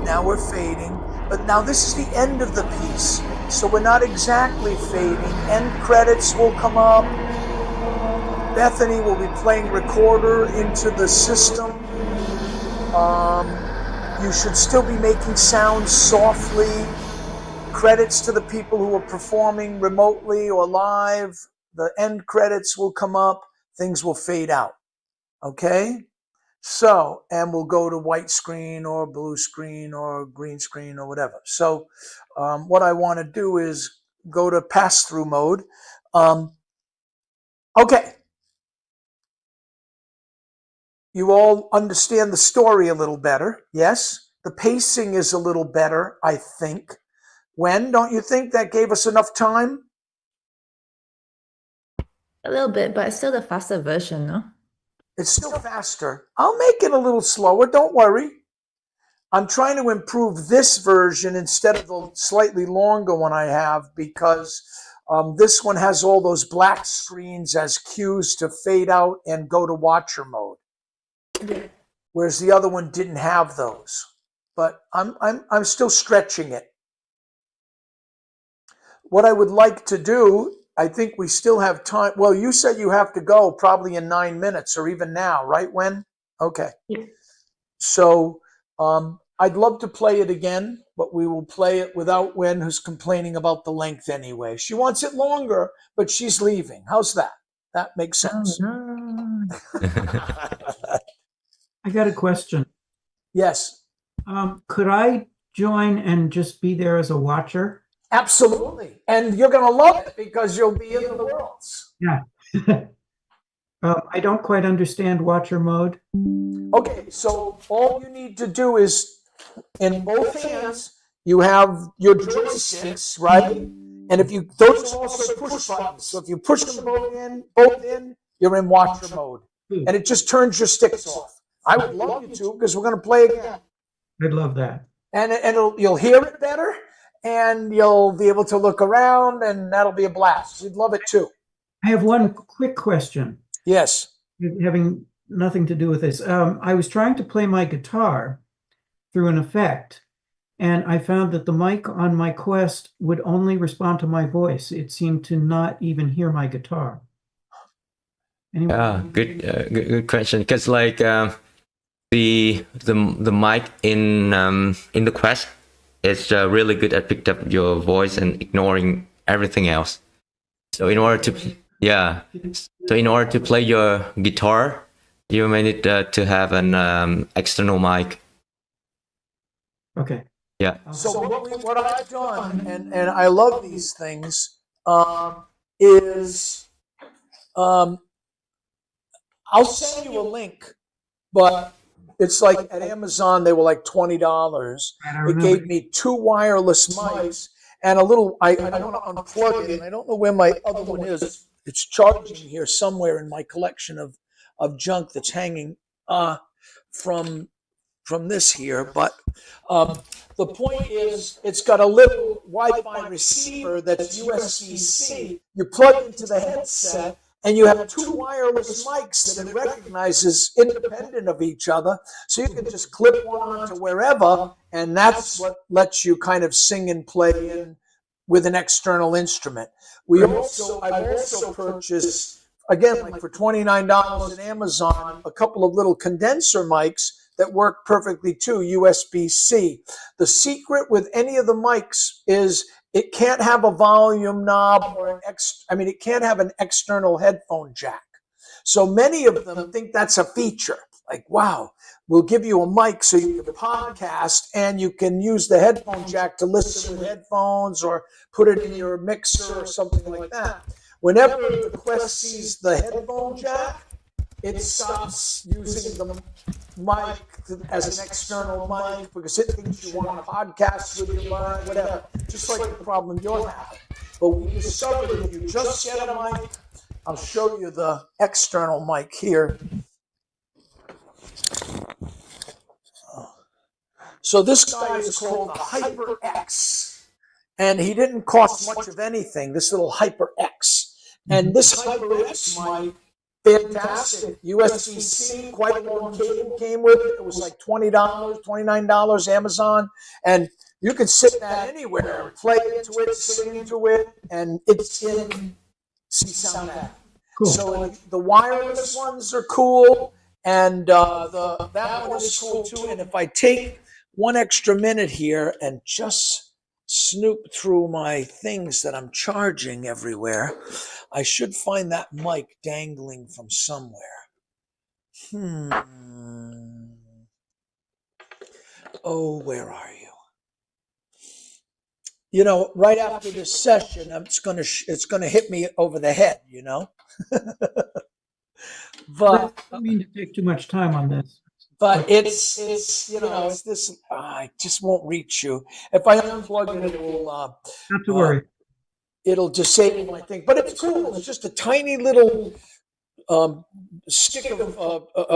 Now we're fading, but now this is the end of the piece, so we're not exactly fading. End credits will come up. Bethany will be playing recorder into the system. You should still be making sounds softly. Credits to the people who are performing remotely or live. The end credits will come up. Things will fade out. Okay? So, and we'll go to white screen or blue screen or green screen or whatever. So, what I want to do is go to pass-through mode. Okay. You all understand the story a little better. Yes? The pacing is a little better, I think. When? Don't you think that gave us enough time? A little bit, but it's still the faster version, no? It's still faster. I'll make it a little slower, don't worry. I'm trying to improve this version instead of the slightly longer one I have because this one has all those black screens as cues to fade out and go to watcher mode. whereas the other one didn't have those. But I'm still stretching it. What I would like to do, I think we still have time. Well, you said you have to go probably in 9 minutes or even now, right, Wen? Okay. Yeah. So I'd love to play it again, but we will play it without Wen, who's complaining about the length anyway. She wants it longer, but she's leaving. How's that? That makes sense. No. I got a question. Yes, Could I join and just be there as a watcher? absolutely. And you're going to love it because you'll be in the worlds. Yeah. I don't quite understand watcher mode. Okay, so all you need to do is in both hands, you have your joysticks, right? And if you, those are also push buttons. So if you push them both in, you're in watcher mode. And it just turns your sticks off. I would love you to because we're going to play again. I'd love that. And you'll hear it better and you'll be able to look around and that'll be a blast. We'd love it too. I have one quick question. Yes. Having nothing to do with this. I was trying to play my guitar through an effect, and I found that the mic on my Quest would only respond to my voice. It seemed to not even hear my guitar. Anyway. Good question. Because like the mic in the Quest is really good at picking up your voice and ignoring everything else. So in order to play your guitar, you may need to have an external mic. Okay. Yeah. So what I've done, and I love these things, is I'll send you a link, but it's like at Amazon they were like $20. It gave me 2 wireless mics and a little. I don't want to unplug it, and I don't know where my other one is. It's charging here somewhere in my collection of junk that's hanging from this here. But the point is, it's got a little Wi-Fi receiver that's USB-C. You plug into the headset, and you have 2 wireless mics that it recognizes independent of each other. So you can just clip one onto wherever, and that's what lets you kind of sing and play in with an external instrument. I've also purchased, again, like for $29 at Amazon, a couple of little condenser mics that work perfectly too, USB-C. The secret with any of the mics is it can't have a volume knob or it can't have an external headphone jack. So many of them think that's a feature. Like, wow, we'll give you a mic so you can podcast and you can use the headphone jack to listen with headphones or put it in your mixer or something like that. Whenever the Quest sees the headphone jack, it stops using the mic as an external mic because it thinks you want to podcast with your mic, whatever. Just like the problem you're having. But we discovered if you just get a mic, I'll show you the external mic here. So this guy is called the HyperX, and he didn't cost much of anything, this little HyperX. And this HyperX mic, fantastic, USB-C, quite a long cable came with it. It was like $20, $29, Amazon, and you can sit that anywhere, play into it, sing into it, and it's in CsoundMeta. Cool. So the wireless ones are cool, and that one is cool too. And if I take 1 extra minute here and just snoop through my things that I'm charging everywhere, I should find that mic dangling from somewhere. Oh, where are you? You know, right after this session, it's gonna hit me over the head, you know. But I don't mean to take too much time on this. But it's this. I just won't reach you. If I unplug it, it will. Not to worry. It'll disable my thing. But it's cool. It's just a tiny little stick of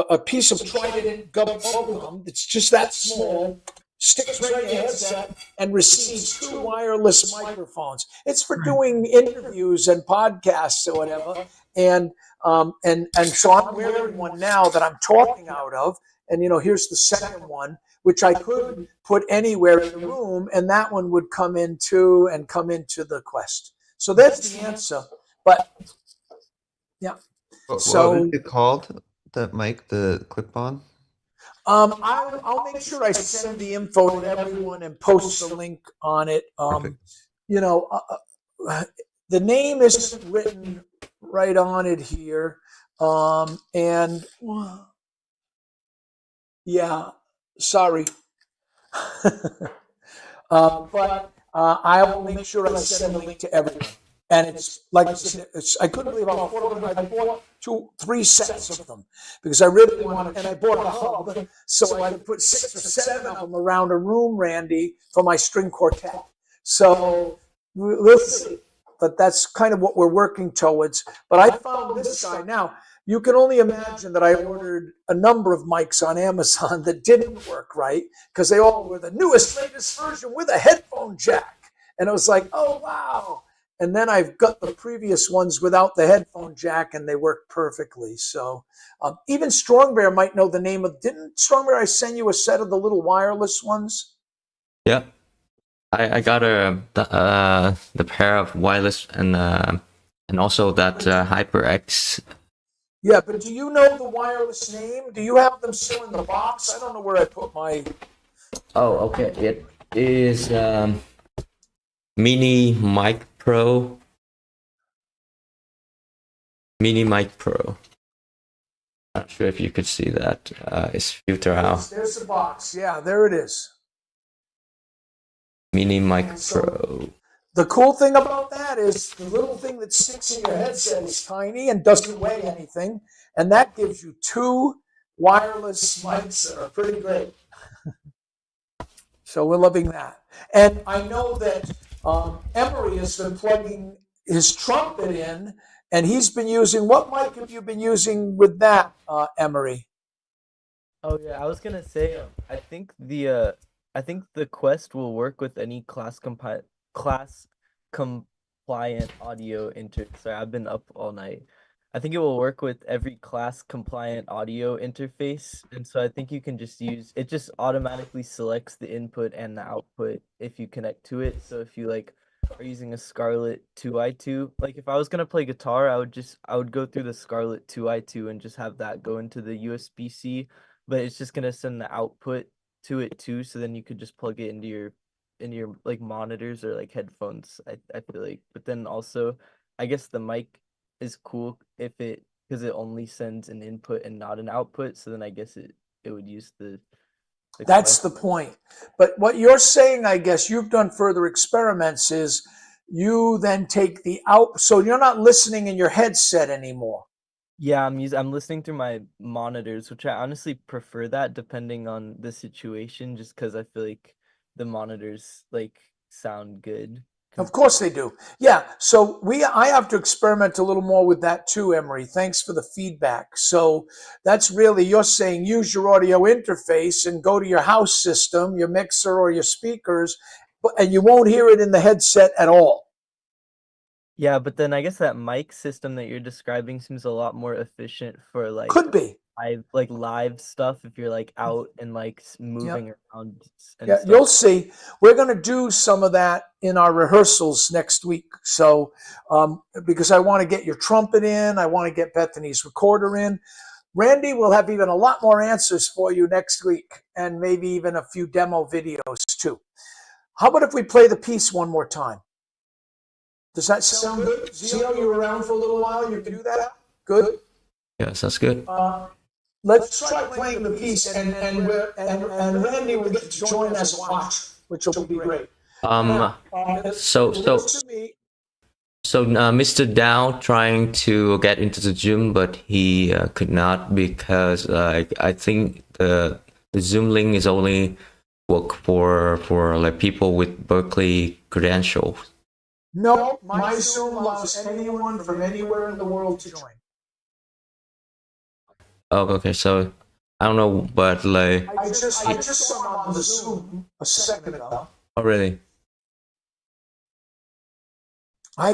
a piece of Trident gum. It's just that small, sticks right in your headset and receives 2 wireless microphones. It's for doing interviews and podcasts or whatever. And so I'm wearing one now that I'm talking out of. And here's the second one, which I could put anywhere in the room, and that one would come into the Quest. So that's the answer. But yeah. What So is it called? That mic, the clip-on? I'll make sure I send the info to everyone and post the link on it. Perfect. The name isn't written right on it here, and yeah, sorry. But I will make sure I send the link to everyone. And it's like I said, I couldn't believe how affordable. I bought 3 sets of them because I really wanted, and I bought a hub so I could put 6 or 7 of them around a room, Randy, for my string quartet. So we'll see. But that's kind of what we're working towards. But I found this guy. Now, you can only imagine that I ordered a number of mics on Amazon that didn't work right because they all were the newest, latest version with a headphone jack. And it was like, oh, wow. And then I've got the previous ones without the headphone jack, and they work perfectly. So even Strongbear might know the name of. Didn't Strongbear I send you a set of the little wireless ones? Yeah, I got the pair of wireless and also that HyperX. Yeah, but do you know the wireless name? Do you have them still in the box? I don't know where I put my. Oh, okay. It is Mini Mic Pro. Mini Mic Pro. Not sure if you could see that. It's filter out. There's the box. Yeah, there it is. Mini Mic Pro. The cool thing about that is the little thing that sticks in your headset is tiny and doesn't weigh anything, and that gives you 2 wireless mics that are pretty great. So we're loving that. And I know that Emery has been plugging his trumpet in, and he's been using, what mic have you been using with that, Emery? Oh yeah, I was gonna say, I think the Quest will work with any class compliant audio Sorry, I've been up all night. I think it will work with every class compliant audio interface, and so I think you can just use it. Just automatically selects the input and the output if you connect to it. So if you are using a Scarlett 2i2, like if I was gonna play guitar, I would go through the Scarlett 2i2 and just have that go into the USB-C, but it's just gonna send the output to it too. So then you could just plug it into your monitors or headphones. I feel like, but then also, I guess the mic is cool because it only sends an input and not an output. So then I guess it would use the That's the point. But what you're saying, I guess you've done further experiments, is you then take the out, so you're not listening in your headset anymore. Yeah, I'm listening through my monitors, which I honestly prefer that depending on the situation, just because I feel like the monitors sound good. Of course they do. Yeah. So I have to experiment a little more with that too, Emery. Thanks for the feedback. So that's really, you're saying use your audio interface and go to your house system, your mixer or your speakers, and you won't hear it in the headset at all. Yeah, but then I guess that mic system that you're describing seems a lot more efficient for Could be. live stuff if you're out and moving around and Yeah, stuff. you'll see. We're going to do some of that in our rehearsals next week. So because I want to get your trumpet in, I want to get Bethany's recorder in. Randy will have even a lot more answers for you next week, and maybe even a few demo videos too. How about if we play the piece one more time? Does that sound good? Zeno, you were around for a little while. You can do that? Good? Yes, that's good. Let's try playing the piece, and Randy will get to join us and watch, which will be great. So Mr. Dow trying to get into the Zoom, but he could not because I think the Zoom link is only work for people with Berkeley credentials. No, my Zoom allows anyone from anywhere in the world to join. Oh, okay. So I don't know, but like, I just saw him on the Zoom a second ago. oh really? I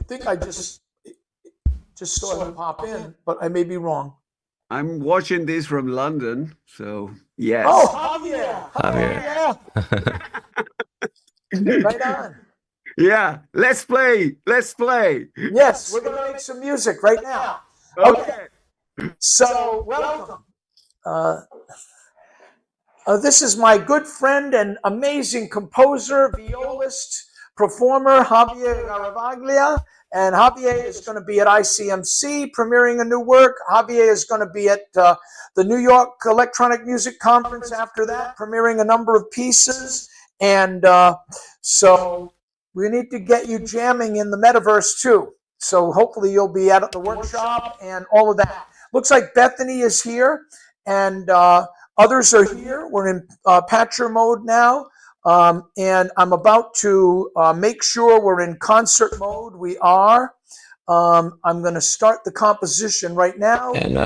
think I just saw him pop in, but I may be wrong. I'm watching this from London, so yes. Oh, Javier! Javier. Yeah, right on. Yeah, let's play. Let's play. Yes, we're going to make some music right now. Okay. So, welcome. This is my good friend and amazing composer, violist, performer, Javier Garavaglia. And Javier is going to be at ICMC premiering a new work. Javier is going to be at the New York Electronic Music Conference after that, premiering a number of pieces. And so we need to get you jamming in the metaverse too. So hopefully you'll be at the workshop and all of that. Looks like Bethany is here and others are here. We're in patcher mode now. And I'm about to make sure we're in concert mode. We are. I'm going to start the composition right now. And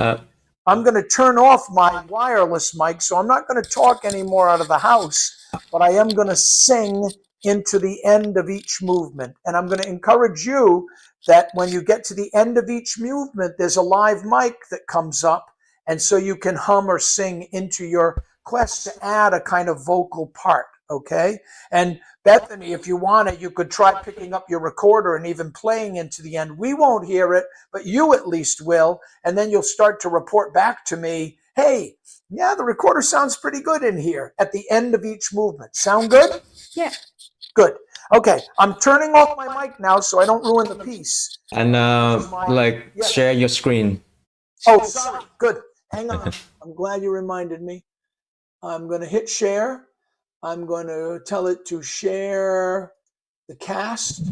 I'm going to turn off my wireless mic, so I'm not going to talk anymore out of the house, but I am going to sing into the end of each movement. And I'm going to encourage you that when you get to the end of each movement, there's a live mic that comes up, and so you can hum or sing into your quest to add a kind of vocal part, okay? And Bethany, if you want it, you could try picking up your recorder and even playing into the end. We won't hear it, but you at least will, and then you'll start to report back to me, hey, yeah, the recorder sounds pretty good in here at the end of each movement. Sound good? Yeah. Good. Okay, I'm turning off my mic now so I don't ruin the piece. and like share your screen. Oh, sorry. Good. Hang on. I'm glad you reminded me. I'm going to hit share. I'm going to tell it to share the cast.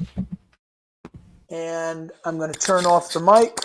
And I'm going to turn off the mic.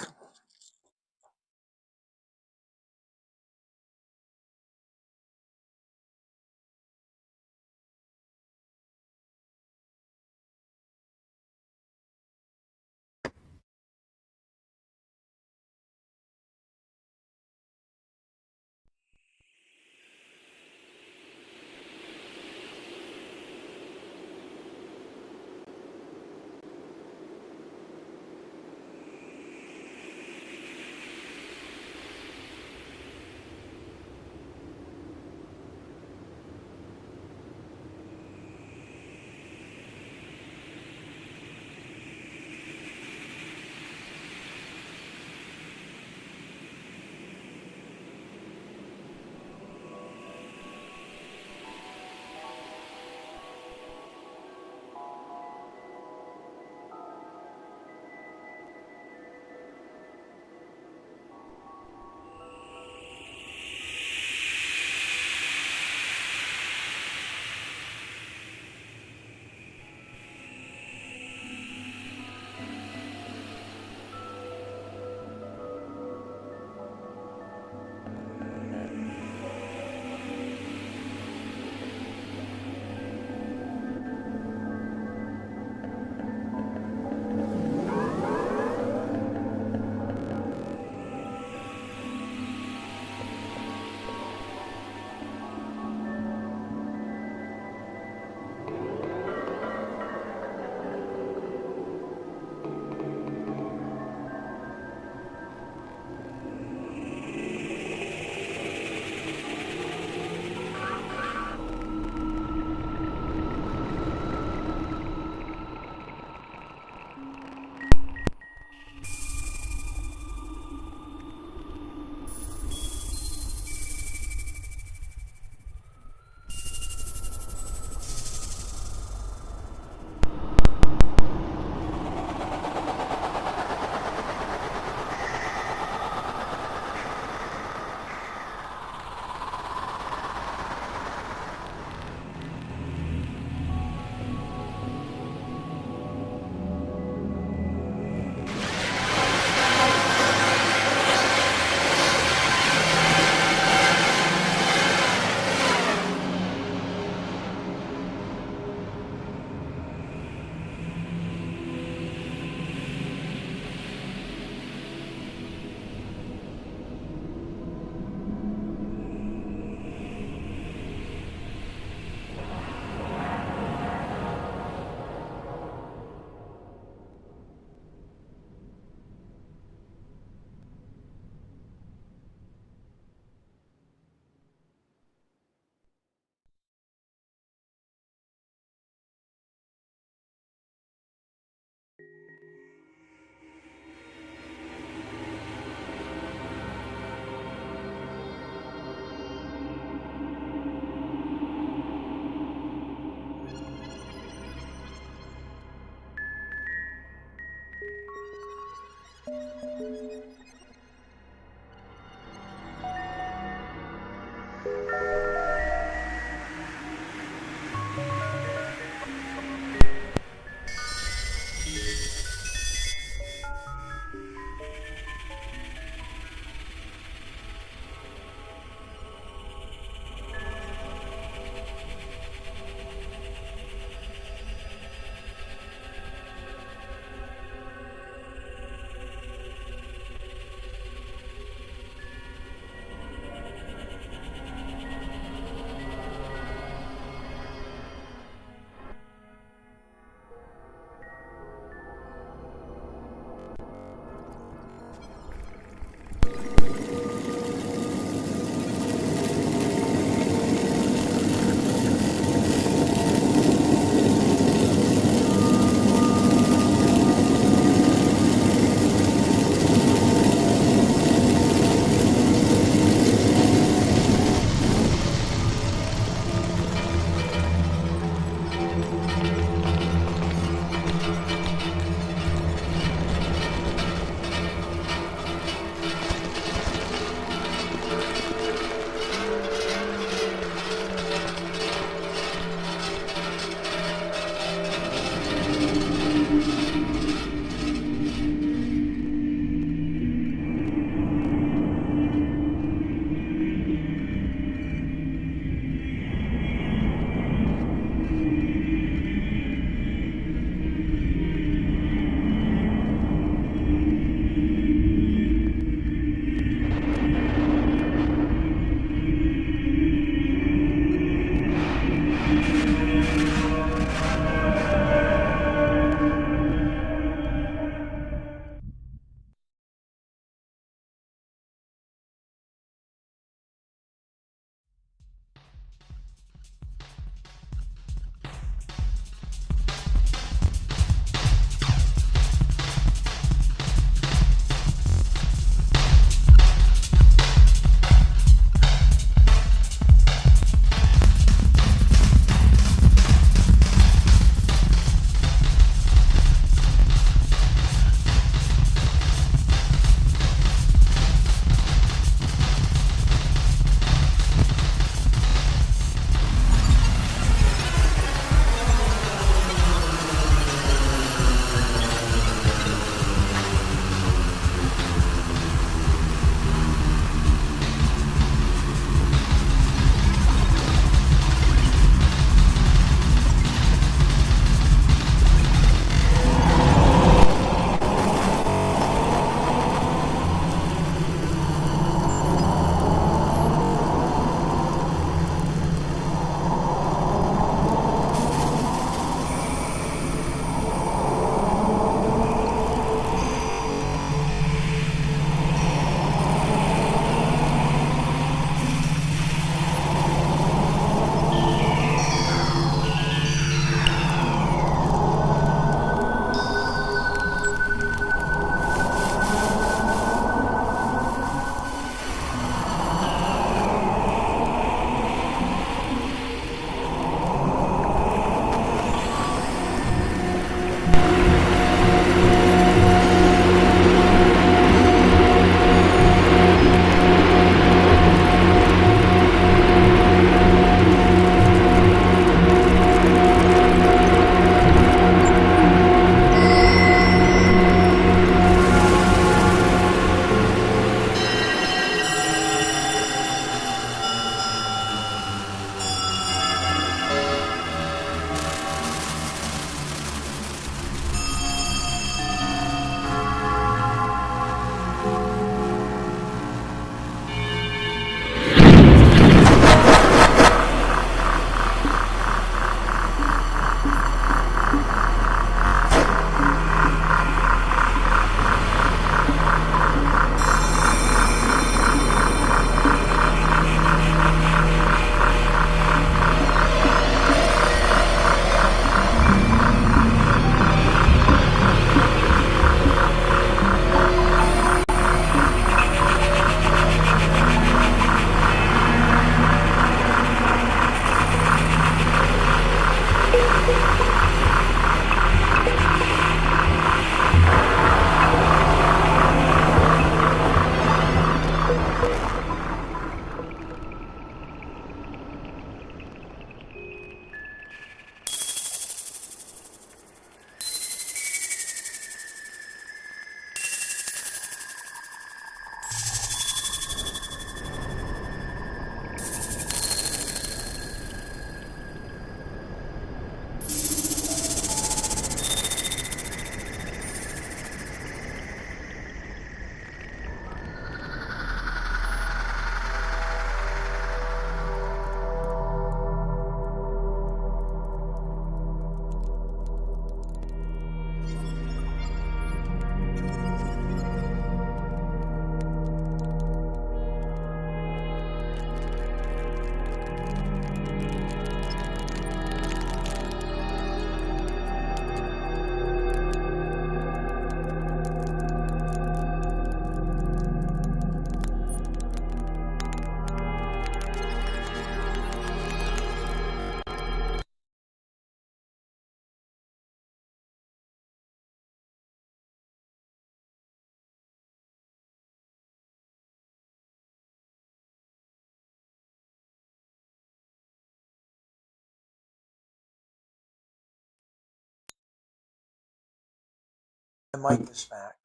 My mic is back.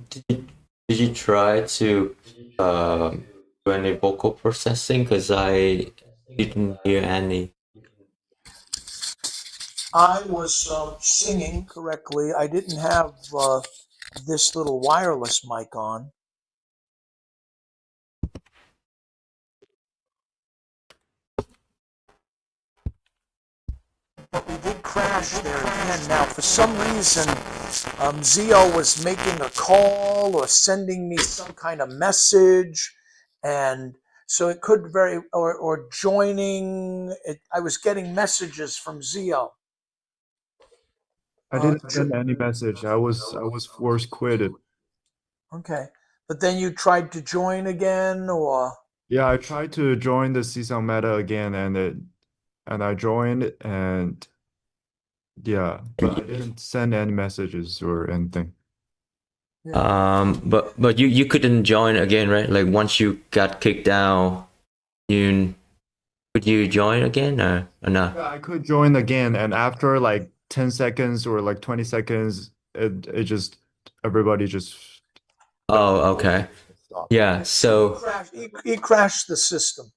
Did you try to do any vocal processing? Because I didn't hear any. I was singing correctly. I didn't have this little wireless mic on. But we did crash there again. Now, for some reason, Zio was making a call or sending me some kind of message, and so it could or joining. I was getting messages from Zio. I didn't send any message. I was force quitted. Okay, but then you tried to join again, or Yeah, I tried to join the CsoundMeta again, and I joined, and yeah, but I didn't send any messages or anything. But you couldn't join again, right? Like once you got kicked out, could you join again or not? Yeah, I could join again, and after like 10 seconds or like 20 seconds, it just everybody just Oh, okay. stopped. Yeah. So he crashed the system.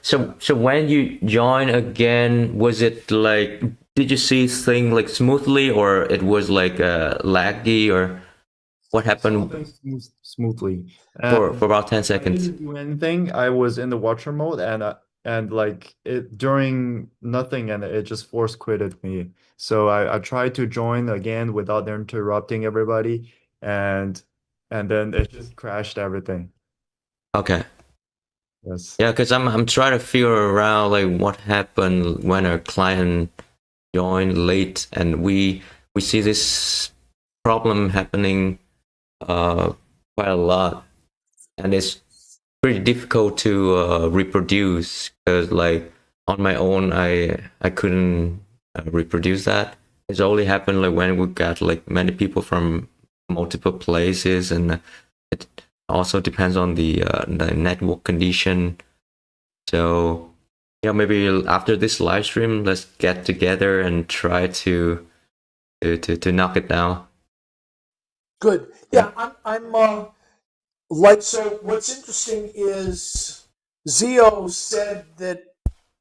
so when you join again, was it like, did you see things like smoothly, or it was like laggy, or what happened Something smoothly. for about 10 I seconds? didn't do anything. I was in the watcher mode, and like it during nothing, and it just force quitted me. So I tried to join again without interrupting everybody, and then it just crashed everything. Okay. Yes. Yeah, because I'm trying to figure around like what happened when a client joined late, and we see this problem happening quite a lot, and it's pretty difficult to reproduce, because like on my own I couldn't reproduce that. It's only happened like when we got like many people from multiple places, and it also depends on the network condition. So yeah, maybe after this live stream, let's get together and try to knock it down. Good. Yeah, I'm like, so what's interesting is Zio said that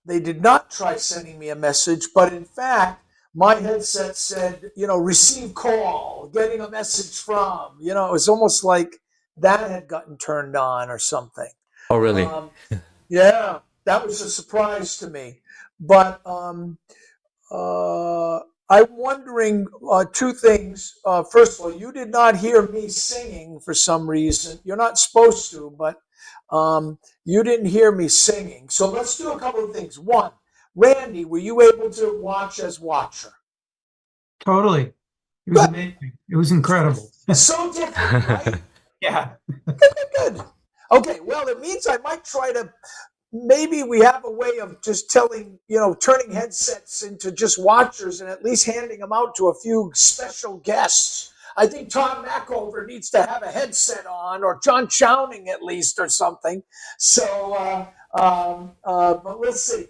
they did not try sending me a message, but in fact, my headset said, receive call, getting a message from, it was almost like that had gotten turned on or something. Oh, really? Yeah, that was a surprise to me. But I'm wondering two things. First of all, you did not hear me singing for some reason. You're not supposed to, but you didn't hear me singing. So let's do a couple of things. One, Randy, were you able to watch as watcher? Totally. It was amazing. It was incredible. So different, right? Yeah. Good. Okay, well, it means I might try to maybe we have a way of just telling, turning headsets into just watchers and at least handing them out to a few special guests. I think Tom Mackover needs to have a headset on, or John Chowning at least, or something. So, but we'll see.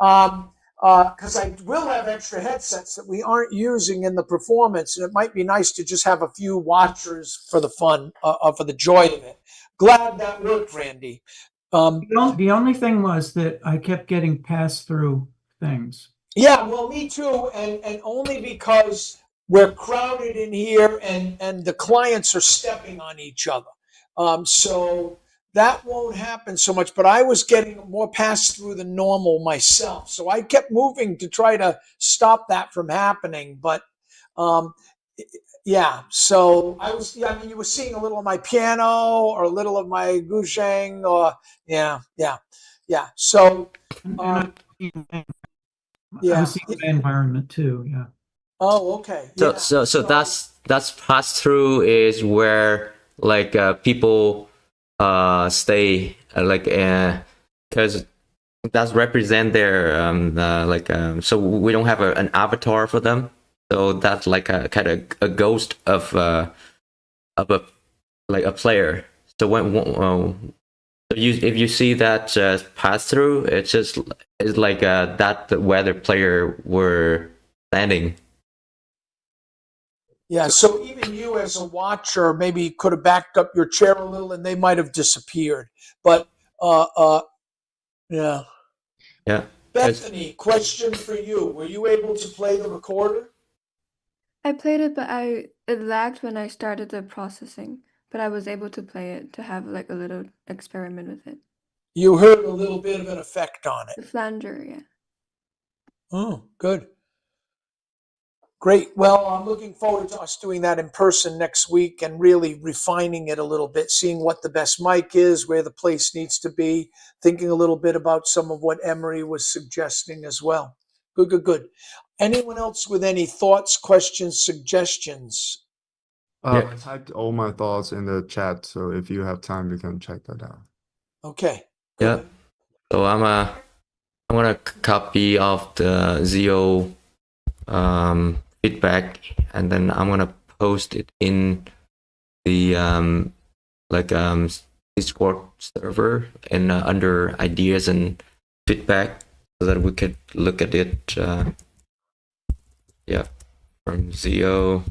Because I will have extra headsets that we aren't using in the performance, and it might be nice to just have a few watchers for the fun, for the joy of it. Glad that worked, Randy. The only thing was that I kept getting pass-through things. Yeah, well, me too, and only because we're crowded in here, and the clients are stepping on each other. So that won't happen so much, but I was getting more pass-through than normal myself. So I kept moving to try to stop that from happening. But yeah, so you were seeing a little of my piano or a little of my guzheng, or yeah. So I was seeing my environment too. Yeah. Oh, okay. So that's pass through is where like people stay because that's represent their so we don't have an avatar for them, so that's like a kind of a ghost of a player. So if you see that pass through, it's like that where the player were standing. Yeah, so even you as a watcher maybe could have backed up your chair a little and they might have disappeared. But yeah. Bethany, question for you. Were you able to play the recorder? I played it, but it lagged when I started the processing. But I was able to play it to have like a little experiment with it. You heard a little bit of an effect on it. The flanger, yeah. Oh, good. Great. Well, I'm looking forward to us doing that in person next week and really refining it a little bit, seeing what the best mic is, where the place needs to be, thinking a little bit about some of what Emery was suggesting as well. Good. Anyone else with any thoughts, questions, suggestions? I typed all my thoughts in the chat, so if you have time, you can check that out. Okay. Good. Yeah. So I'm gonna copy of the Zio feedback, and then I'm gonna post it in the Discord server and under ideas and feedback, so that we could look at it. From Zio.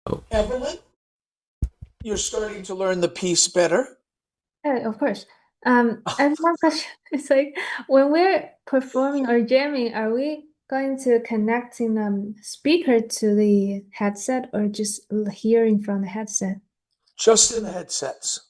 Oh. Evelyn, you're starting to learn the piece better. Of course. I have one question. It's like when we're performing or jamming, are we going to connect in speaker to the headset or just hearing from the headset? Just in the headsets.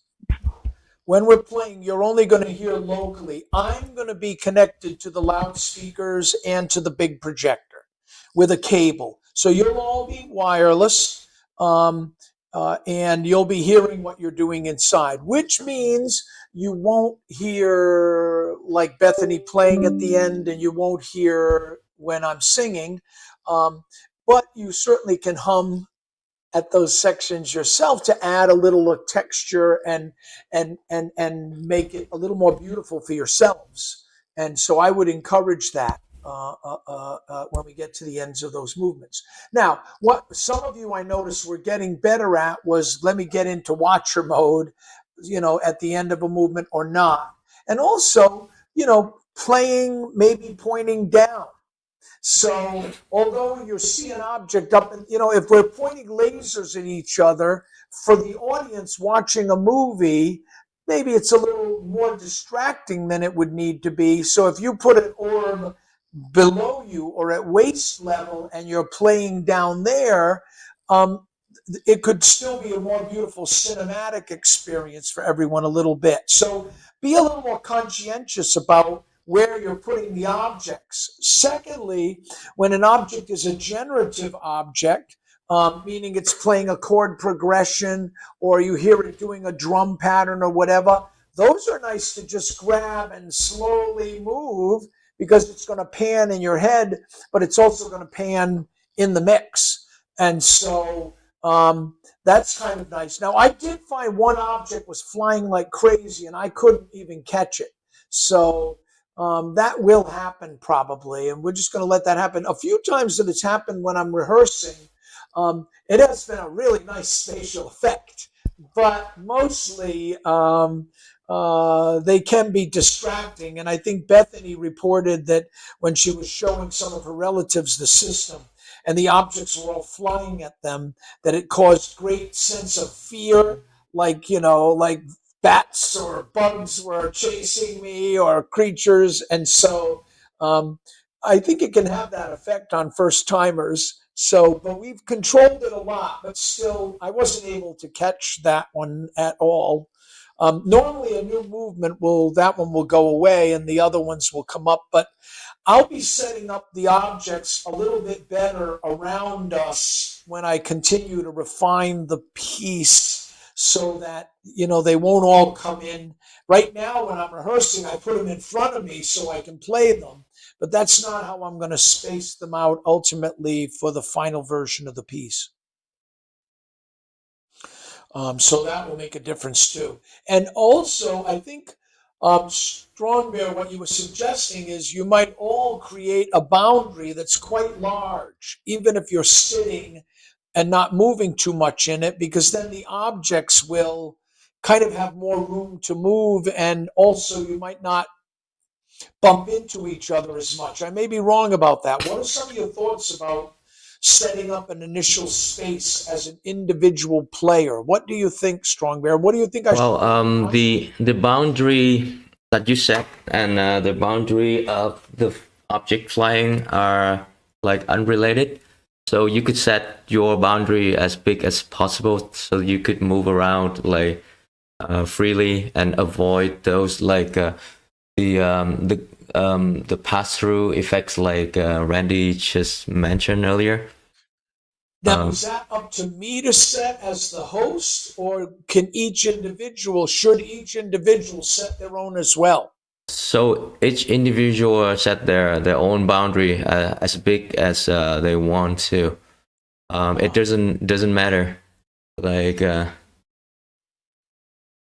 When we're playing, you're only going to hear locally. I'm going to be connected to the loudspeakers and to the big projector with a cable. So you'll all be wireless, and you'll be hearing what you're doing inside, which means you won't hear like Bethany playing at the end, and you won't hear when I'm singing, but you certainly can hum at those sections yourself to add a little texture and make it a little more beautiful for yourselves. And so I would encourage that when we get to the ends of those movements. Now, what some of you I noticed were getting better at was, let me get into watcher mode, at the end of a movement or not. And also, playing, maybe pointing down. So although you see an object up, and if we're pointing lasers at each other, for the audience watching a movie, maybe it's a little more distracting than it would need to be. So if you put an orb below you or at waist level and you're playing down there, it could still be a more beautiful cinematic experience for everyone a little bit. So be a little more conscientious about where you're putting the objects. Secondly, when an object is a generative object, meaning it's playing a chord progression or you hear it doing a drum pattern or whatever, those are nice to just grab and slowly move, because it's going to pan in your head, but it's also going to pan in the mix. And so That's kind of nice. Now, I did find one object was flying like crazy, and I couldn't even catch it. So that will happen probably, and we're just going to let that happen. A few times that it's happened when I'm rehearsing, it has been a really nice spatial effect, but mostly they can be distracting. And I think Bethany reported that when she was showing some of her relatives the system, and the objects were all flying at them, that it caused great sense of fear, like, like bats or bugs were chasing me or creatures. And so I think it can have that effect on first timers. So, but we've controlled it a lot, but still, I wasn't able to catch that one at all. Normally, a new movement that one will go away and the other ones will come up, but I'll be setting up the objects a little bit better around us when I continue to refine the piece so that, they won't all come in. Right now, when I'm rehearsing, I put them in front of me so I can play them, but that's not how I'm going to space them out ultimately for the final version of the piece. So that will make a difference too. And also, I think strongbear, what you were suggesting is you might all create a boundary that's quite large, even if you're sitting and not moving too much in it, because then the objects will kind of have more room to move, and also you might not bump into each other as much. I may be wrong about that. What are some of your thoughts about setting up an initial space as an individual player? What do you think, Strongbear? What do you think I should do? The boundary that you set and the boundary of the object flying are like unrelated. So you could set your boundary as big as possible so you could move around like freely and avoid those like the pass-through effects like Randy just mentioned earlier. Now, is that up to me to set as the host, or should each individual set their own as well? So each individual set their own boundary as big as they want to. It doesn't matter. Like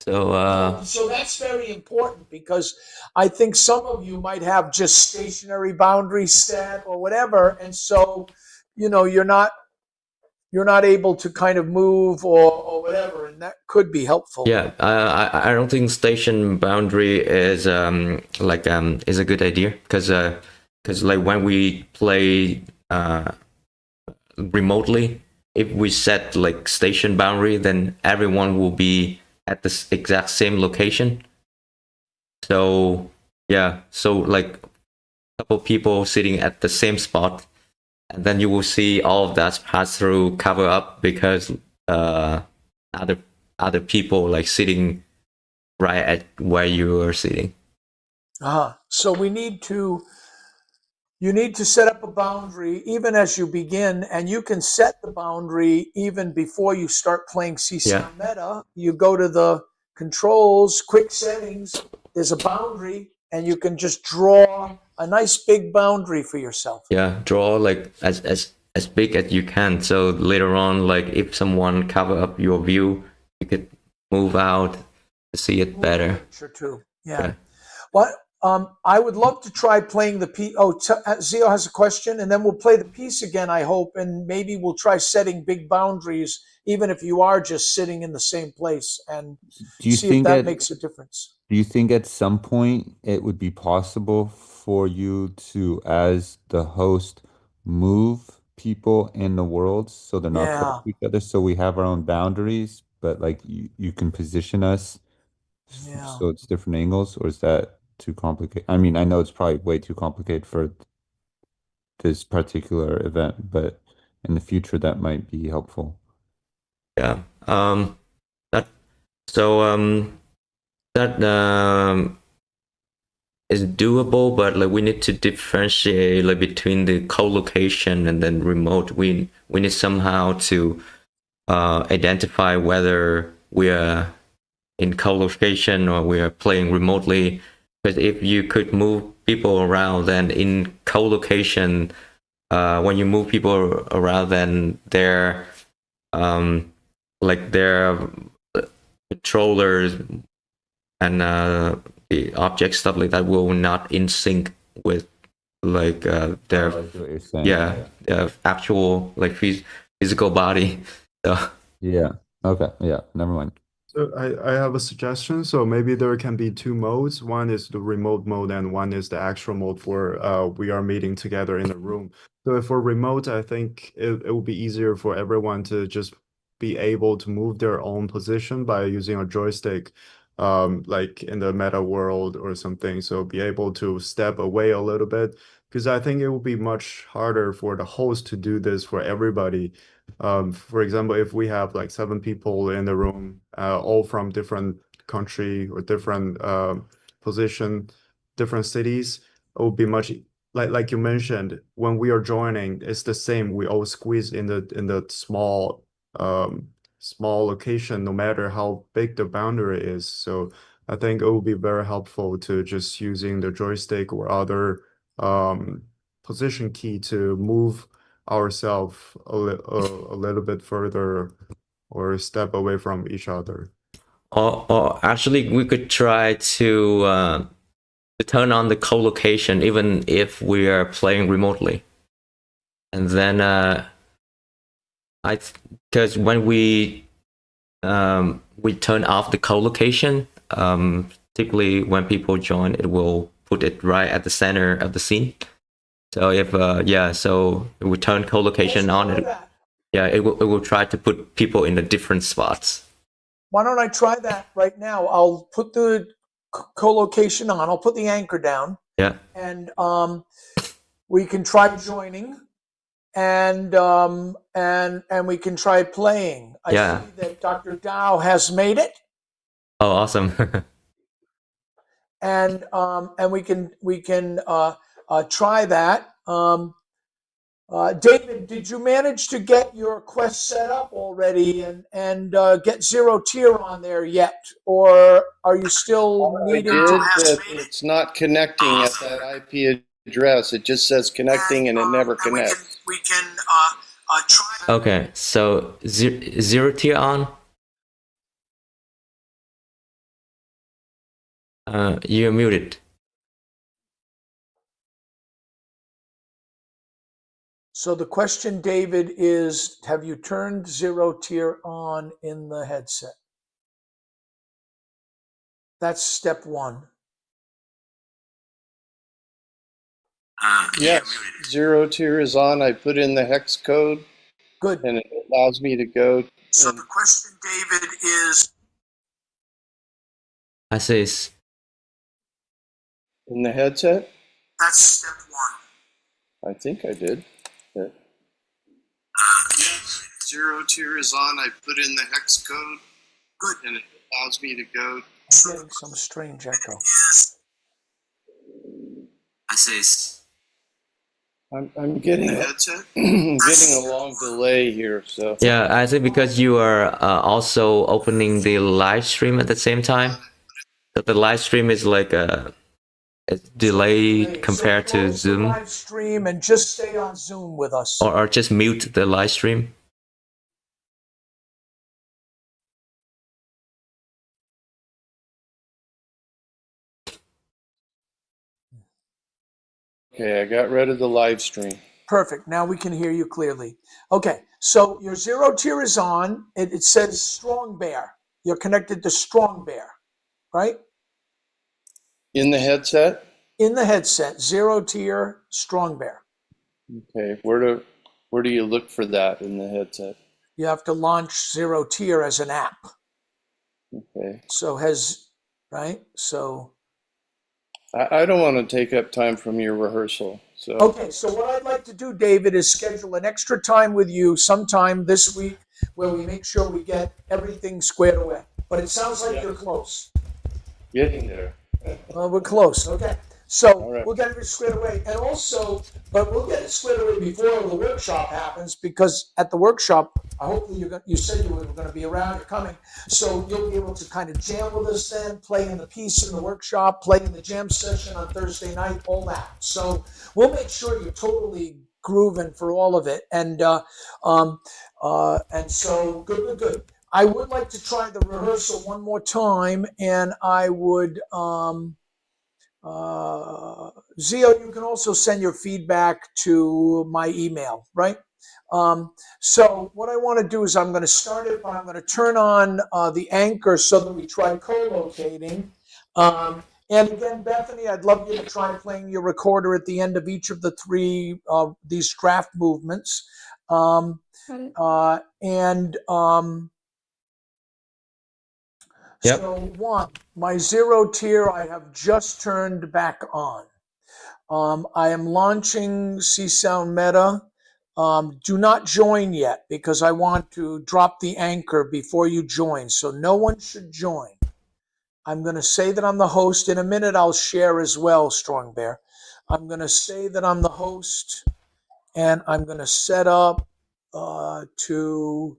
so that's very important, because I think some of you might have just stationary boundaries set or whatever, and so you're not able to kind of move or whatever, and that could be helpful. Yeah, I don't think station boundary is is a good idea, because like when we play remotely, if we set like station boundary, then everyone will be at the exact same location. So yeah, so like a couple people sitting at the same spot, and then you will see all of that pass through cover up because other people like sitting right at where you are sitting. So you need to set up a boundary even as you begin, and you can set the boundary even before you start playing CsoundMeta. You go to the controls, quick settings, there's a boundary, and you can just draw a nice big boundary for yourself. Yeah, draw like as big as you can. So later on, like if someone cover up your view, you could move out to see it better. Sure, too. Yeah. What? I would love to try playing the piece. Zio has a question, and then we'll play the piece again, I hope, and maybe we'll try setting big boundaries, even if you are just sitting in the same place, and see if that makes a difference. Do you think at some point it would be possible for you to, as the host, move people in the world so they're not close to each other, so we have our own boundaries, but like you can position us so it's different angles, or is that too complicated? I mean, I know it's probably way too complicated for this particular event, but in the future that might be helpful. Yeah. That is doable, but like we need to differentiate like between the co-location and then remote. We need somehow to identify whether we are in co-location or we are playing remotely. Because if you could move people around, then in co-location, when you move people around, then their like their controllers and the object stuff like that will not in sync with like their I see what you're saying. their actual like physical body. So Yeah. Okay. Yeah. Never mind. So I have a suggestion. So maybe there can be two modes. One is the remote mode and one is the actual mode for we are meeting together in a room. So if for remote, I think it will be easier for everyone to just be able to move their own position by using a joystick, like in the meta world or something. So be able to step away a little bit, because I think it will be much harder for the host to do this for everybody. For example, if we have like 7 people in the room, all from different country or different position, different cities, it would be much like you mentioned, when we are joining, it's the same. We all squeeze in the small location, no matter how big the boundary is. So I think it would be very helpful to just using the joystick or other position key to move ourselves a little bit further or step away from each other. or actually we could try to turn on the co-location even if we are playing remotely, and then because when we turn off the co-location, typically when people join, it will put it right at the center of the scene. So if so if we turn co-location on, it will try to put people in the different spots. Why don't I try that right now? I'll put the co-location on. I'll put the anchor down. Yeah. And we can try joining, and we can try playing. I see that Dr. Dow has made it. Oh, awesome. And we can try that. David, did you manage to get your Quest set up already and get Zero Tier on there yet, or are you still needing to? But it's not connecting at that IP address. It just says connecting, and it never connects. We can try. Okay, so Zero Tier on. You're muted. So the question, David, is have you turned Zero Tier on in the headset? That's step one. Yes, Zero Tier is on. I put in the hex code. Good. And it allows me to go. So the question, David, is. I see. In the headset? That's step one. I think I did. But... yes, Zero Tier is on. I put in the hex code. Good. And it allows me to go. I'm getting some strange echo. I see. I'm getting headset. Getting a long delay here, so. Yeah, I think because you are also opening the live stream at the same time. So the live stream is like it's delayed compared to Zoom. Live stream and just stay on Zoom with us. Or just mute the live stream. Okay, I got rid of the live stream. Perfect. Now we can hear you clearly. Okay, so your Zero Tier is on. It says strongbear. You're connected to strongbear, right? In the headset? In the headset, Zero Tier, strongbear. Okay, where do you look for that in the headset? You have to launch Zero Tier as an app. Okay. So right? So. I don't want to take up time from your rehearsal. So. Okay, so what I'd like to do, David, is schedule an extra time with you sometime this week where we make sure we get everything squared away. But it sounds like you're close. Getting there. Well, we're close. Okay. So right. We'll get it squared away. And also, but we'll get it squared away before the workshop happens, because at the workshop, hopefully you said you were going to be around, you're coming. So you'll be able to kind of jam with us then, play in the piece in the workshop, play in the jam session on Thursday night, all that. So we'll make sure you're totally grooving for all of it. And so good. I would like to try the rehearsal one more time, and I would Zio, you can also send your feedback to my email, right? So what I want to do is I'm going to start it, but I'm going to turn on the anchor so that we try co-locating. And again, Bethany, I'd love you to try playing your recorder at the end of each of the three these draft movements. Yep. So one, my 0 tier I have just turned back on. I am launching CsoundMeta. Do not join yet because I want to drop the anchor before you join. So no one should join. I'm going to say that I'm the host. In a minute, I'll share as well, Strongbear. I'm going to say that I'm the host, and I'm going to set up to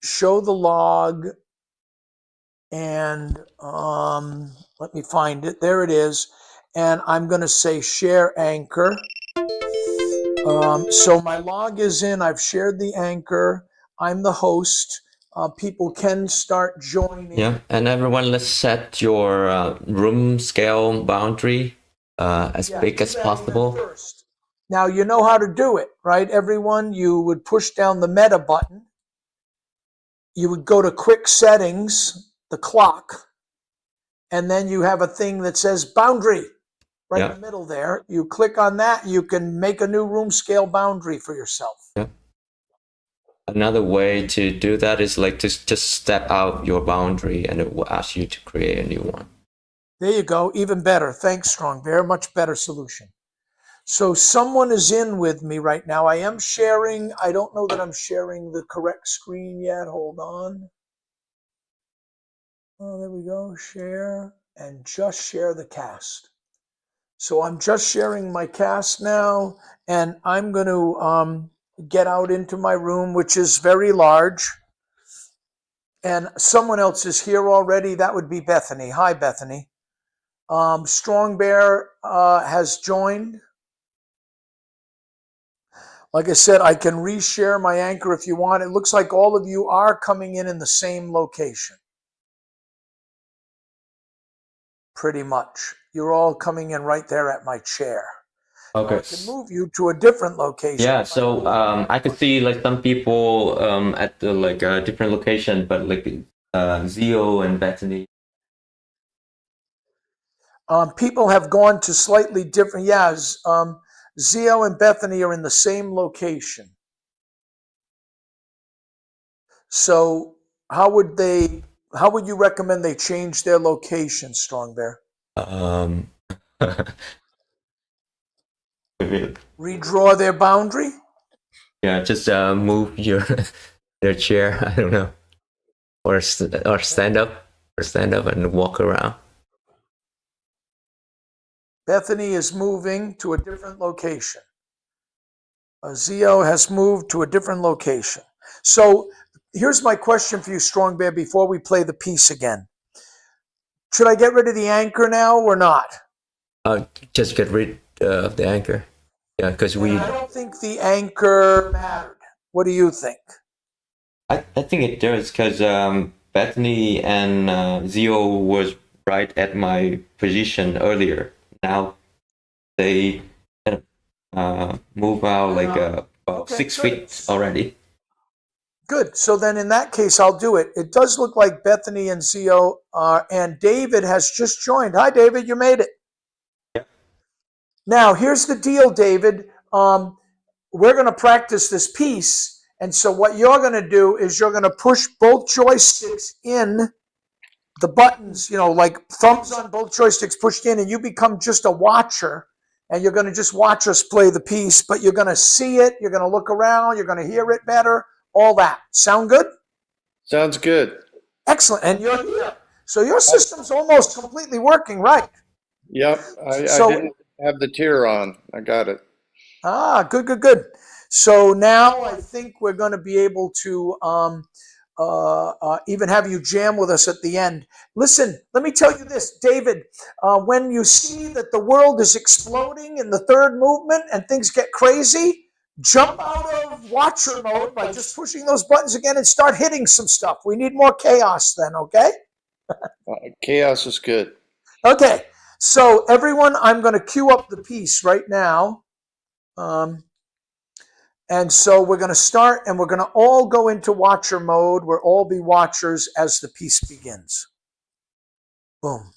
show the log. And let me find it. There it is. And I'm going to say share anchor. So my log is in. I've shared the anchor. I'm the host. People can start joining. Yeah, and everyone, let's set your room scale boundary as big as possible. First. Now you know how to do it, right? Everyone, you would push down the meta button. You would go to quick settings, the clock, and then you have a thing that says boundary right in the middle there. You click on that, you can make a new room scale boundary for yourself. Yeah. Another way to do that is like to just step out your boundary and it will ask you to create a new one. There you go. Even better. Thanks, Strongbear. Much better solution. So someone is in with me right now. I am sharing. I don't know that I'm sharing the correct screen yet. Hold on. Oh, there we go. Share and just share the cast. So I'm just sharing my cast now, and I'm going to get out into my room, which is very large. And someone else is here already. That would be Bethany. Hi, Bethany. Strongbear has joined. Like I said, I can reshare my anchor if you want. It looks like all of you are coming in the same location. Pretty much. You're all coming in right there at my chair. Okay. I can move you to a different location. Yeah, so I could see like some people at the like a different location, but like Zio and Bethany. People have gone to slightly different. Yeah, Zio and Bethany are in the same location. So how would you recommend they change their location, Strongbear? Redraw their boundary? Yeah, just move their chair. I don't know, or stand up, and walk around. Bethany is moving to a different location. Zio has moved to a different location. So here's my question for you, Strongbear, before we play the piece again. Should I get rid of the anchor now or not? Just get rid of the anchor. Yeah, because I don't think the anchor mattered. What do you think? I think it does because Bethany and Zio was right at my position earlier. Now they move out like about 6 feet already. Good. So then in that case, I'll do it. It does look like Bethany and Zio and David has just joined. Hi, David. You made it. Yeah. Now, here's the deal, David. We're going to practice this piece. And so what you're going to do is you're going to push both joysticks in the buttons, like thumbs on both joysticks pushed in, and you become just a watcher. And you're going to just watch us play the piece, but you're going to see it. You're going to look around. You're going to hear it better. All that. Sound good? Sounds good. Excellent. And you're here. So your system's almost completely working, right? Yep. I didn't have the tier on. I got it. Good. So now I think we're going to be able to even have you jam with us at the end. Listen, let me tell you this, David. When you see that the world is exploding in the third movement and things get crazy, jump out of watcher mode by just pushing those buttons again and start hitting some stuff. We need more chaos then, okay? Chaos is good. Okay, so everyone, I'm going to queue up the piece right now. And so we're going to start, and we're going to all go into watcher mode. We'll all be watchers as the piece begins. Boom.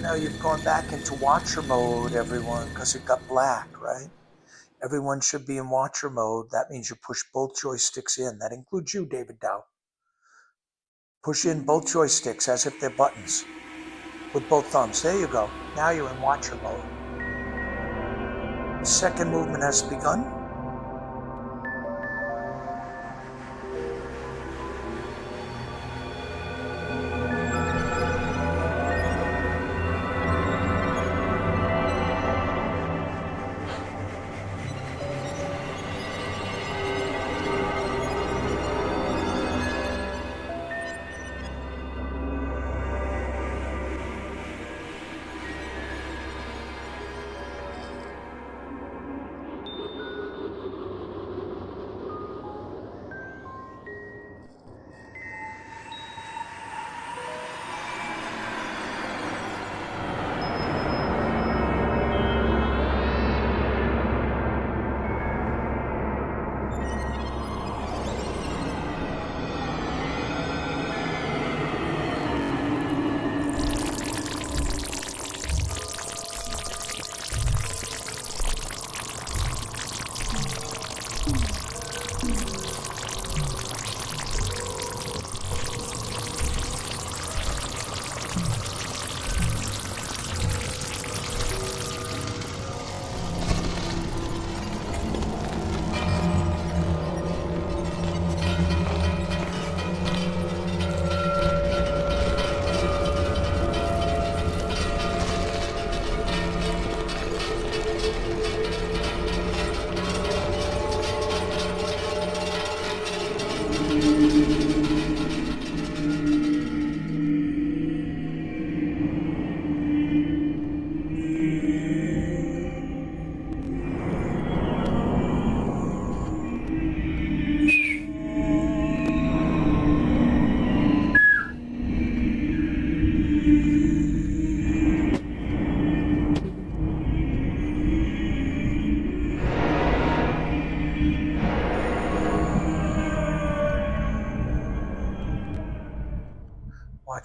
Now you've gone back into watcher mode, everyone, because it got black, right? Everyone should be in watcher mode. That means you push both joysticks in. That includes you, David Dow. Push in both joysticks as if they're buttons with both thumbs. There you go. Now you're in watcher mode. Second movement has begun.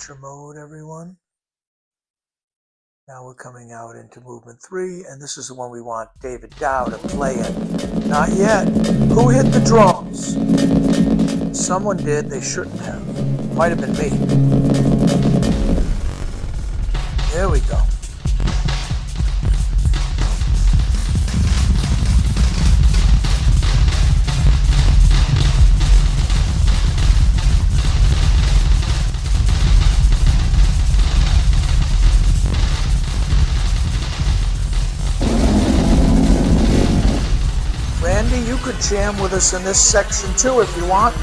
watcher mode, everyone. Now we're coming out into movement 3, and this is the one we want David Dow to play it. Not yet. Who hit the drums? Someone did. They shouldn't have. Might have been me. There we go. Randy, you could jam with us in this section too if you want.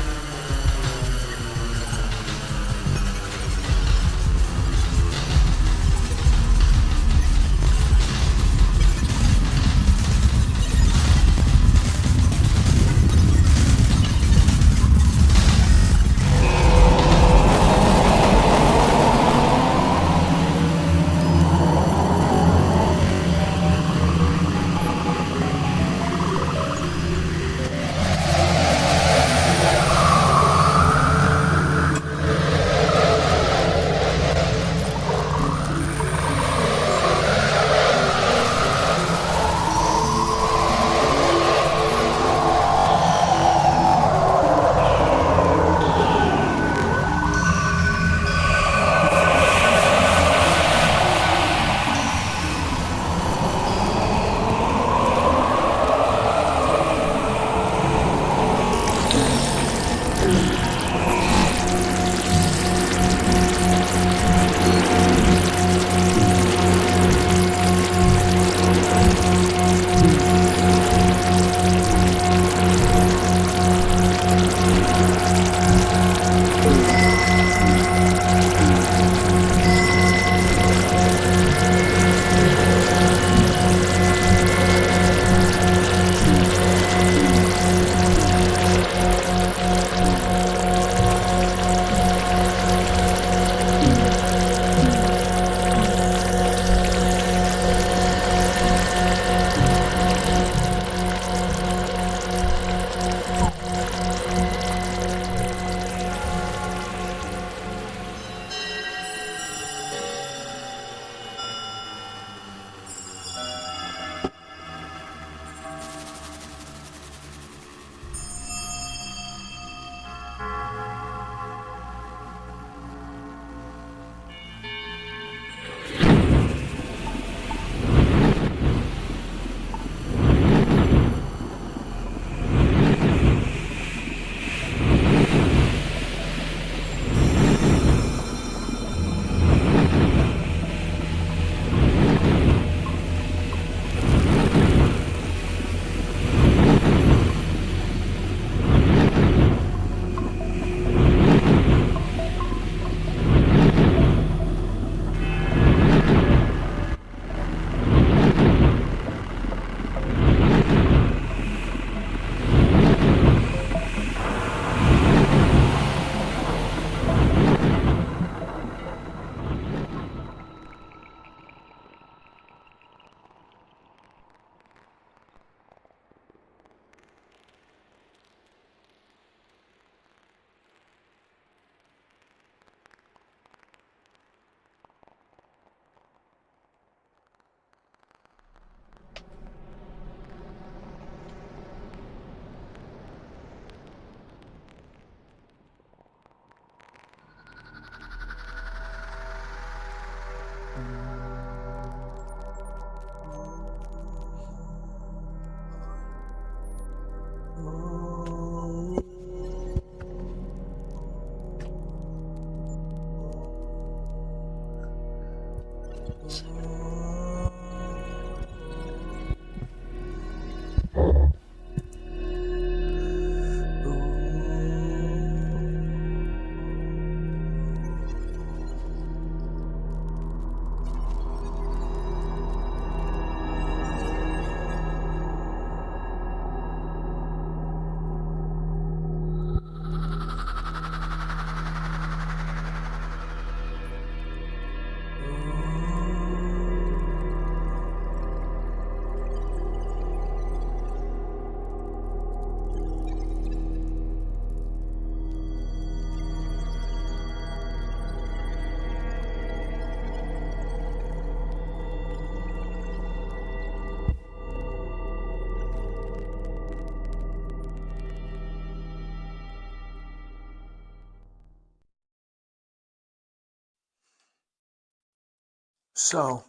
So,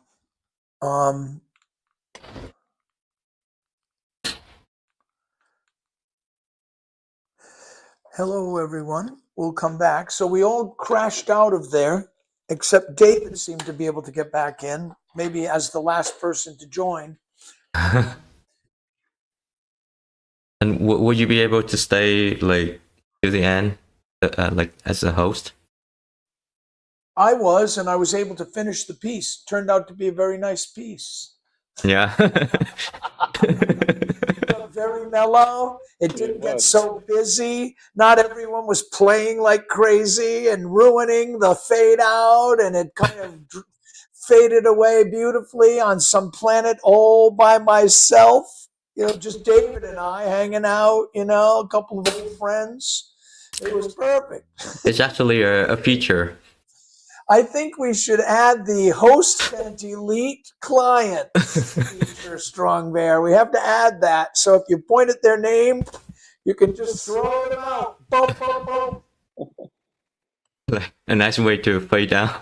um, hello, everyone. We'll come back. So we all crashed out of there, except David seemed to be able to get back in, maybe as the last person to join. And would you be able to stay like to the end, like as a host? I was, and I was able to finish the piece. Turned out to be a very nice piece. Yeah. Very mellow. It didn't get so busy. Not everyone was playing like crazy and ruining the fade out, and it kind of faded away beautifully on some planet all by myself. Just David and I hanging out, a couple of old friends. It was perfect. It's actually a feature. I think we should add the host and delete client feature, StrongBear. We have to add that. So if you point at their name, you can just throw them out. Boom, boom, boom. Like a nice way to fade down.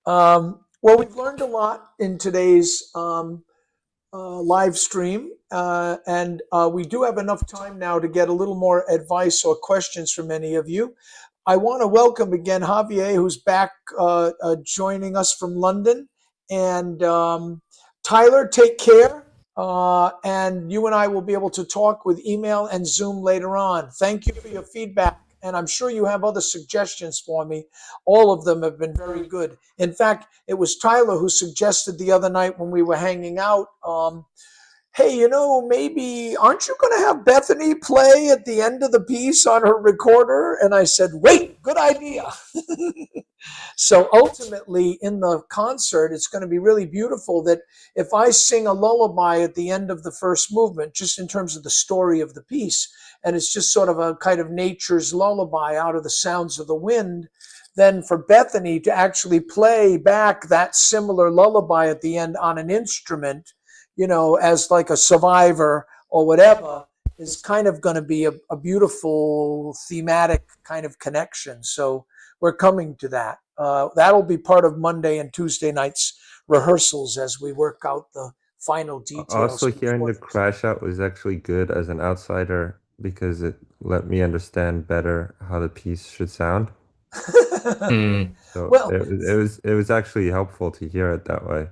Well, we've learned a lot in today's live stream, and we do have enough time now to get a little more advice or questions from any of you. I want to welcome again Javier, who's back joining us from London, and Tyler, take care, and you and I will be able to talk with email and Zoom later on. Thank you for your feedback, and I'm sure you have other suggestions for me. All of them have been very good. In fact, it was Tyler who suggested the other night when we were hanging out, hey, maybe aren't you going to have Bethany play at the end of the piece on her recorder? And I said, wait, good idea. So ultimately in the concert, it's going to be really beautiful that if I sing a lullaby at the end of the first movement, just in terms of the story of the piece, and it's just sort of a kind of nature's lullaby out of the sounds of the wind, then for Bethany to actually play back that similar lullaby at the end on an instrument, as like a survivor or whatever, is kind of going to be a beautiful thematic kind of connection. So we're coming to that. That'll be part of Monday and Tuesday nights rehearsals as we work out the final details. Also, hearing the crash out was actually good as an outsider because it let me understand better how the piece should sound. So Well, it was actually helpful to hear it that way.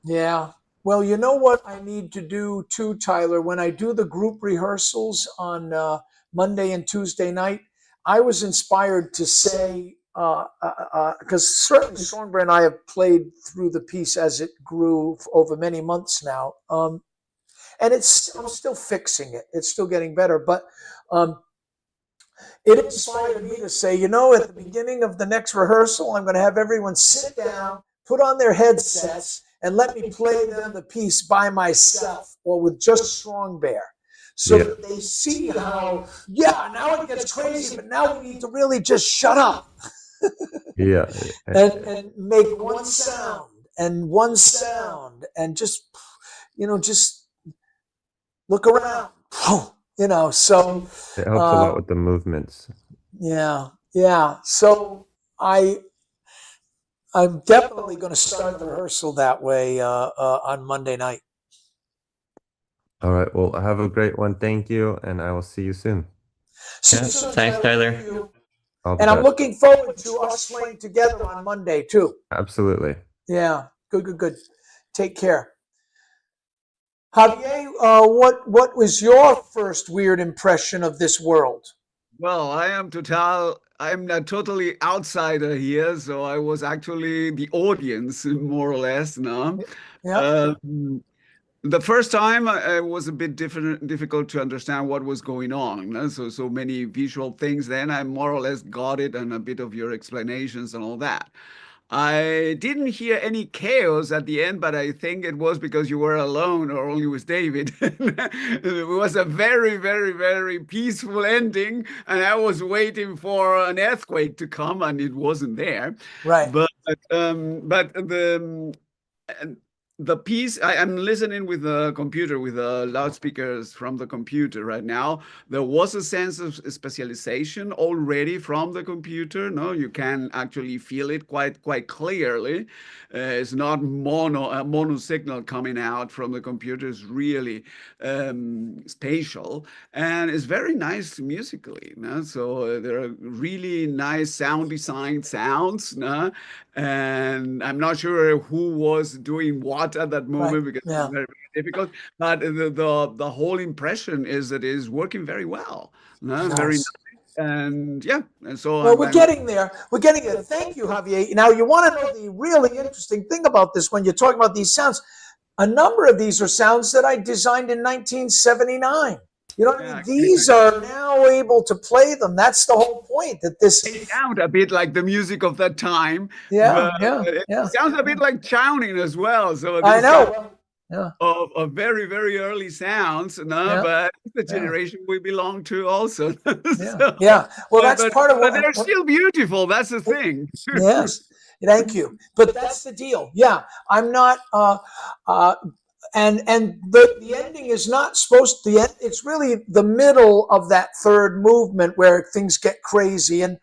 Yeah. Well, you know what I need to do too, Tyler? When I do the group rehearsals on Monday and Tuesday night, I was inspired to say, because certainly Stormbear and I have played through the piece as it grew over many months now. And I'm still fixing it. It's still getting better. But it inspired me to say, at the beginning of the next rehearsal, I'm going to have everyone sit down, put on their headsets, and let me play them the piece by myself or with just StrongBear. So that they see how, now it gets crazy, but now we need to really just shut up. And make one sound and just, just look around. So it helps a lot with the movements. Yeah. So I'm definitely going to start the rehearsal that way on Monday night. All right. Well, have a great one. Thank you, and I will see you soon. Thanks, Tyler. And I'm looking forward to us playing together on Monday too. Absolutely. Yeah. Good. Take care. Javier, what was your first weird impression of this world? Well, I'm a totally outsider here, so I was actually the audience, more or less, no? Yeah. The first time it was a bit difficult to understand what was going on. No? So many visual things. Then I more or less got it, and a bit of your explanations and all that. I didn't hear any chaos at the end, but I think it was because you were alone or only with David. It was a very, very, very peaceful ending, and I was waiting for an earthquake to come, and it wasn't there. Right. But the piece, I'm listening with the computer, with the loudspeakers from the computer right now. There was a sense of specialization already from the computer. No, you can actually feel it quite clearly. It's not mono signal coming out from the computer. It's really spatial, and it's very nice musically. No? So there are really nice sound design sounds. No? And I'm not sure who was doing what at that moment because Yeah. it's very, very difficult. But the whole impression is that it is working very well, very Nice. nice, and yeah. And so Well, we're getting there. We're getting there. Thank you, Javier. Now, you want to know the really interesting thing about this when you're talking about these sounds. A number of these are sounds that I designed in 1979. You know what I mean? These are now able to play them. That's the whole point. That this they sound a bit like the music of that time. Yeah, but it sounds a bit like chowning as well. So I know. Yeah. Of very, very early sounds, but the generation we belong to also. Yeah. Well, that's part of what. But they're still beautiful. That's the thing. Yes. Thank you. But that's the deal. Yeah. I'm not. And the ending is not supposed to end. It's really the middle of that third movement where things get crazy, and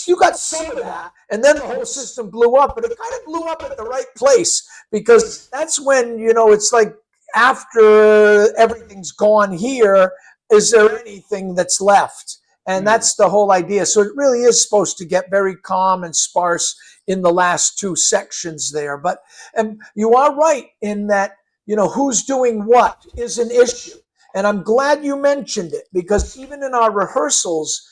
you got some of that, and then the whole system blew up, but it kind of blew up at the right place, because that's when, it's like, after everything's gone here, is there anything that's left? And that's the whole idea. So it really is supposed to get very calm and sparse in the last two sections there. But you are right in that, who's doing what is an issue. And I'm glad you mentioned it, because even in our rehearsals,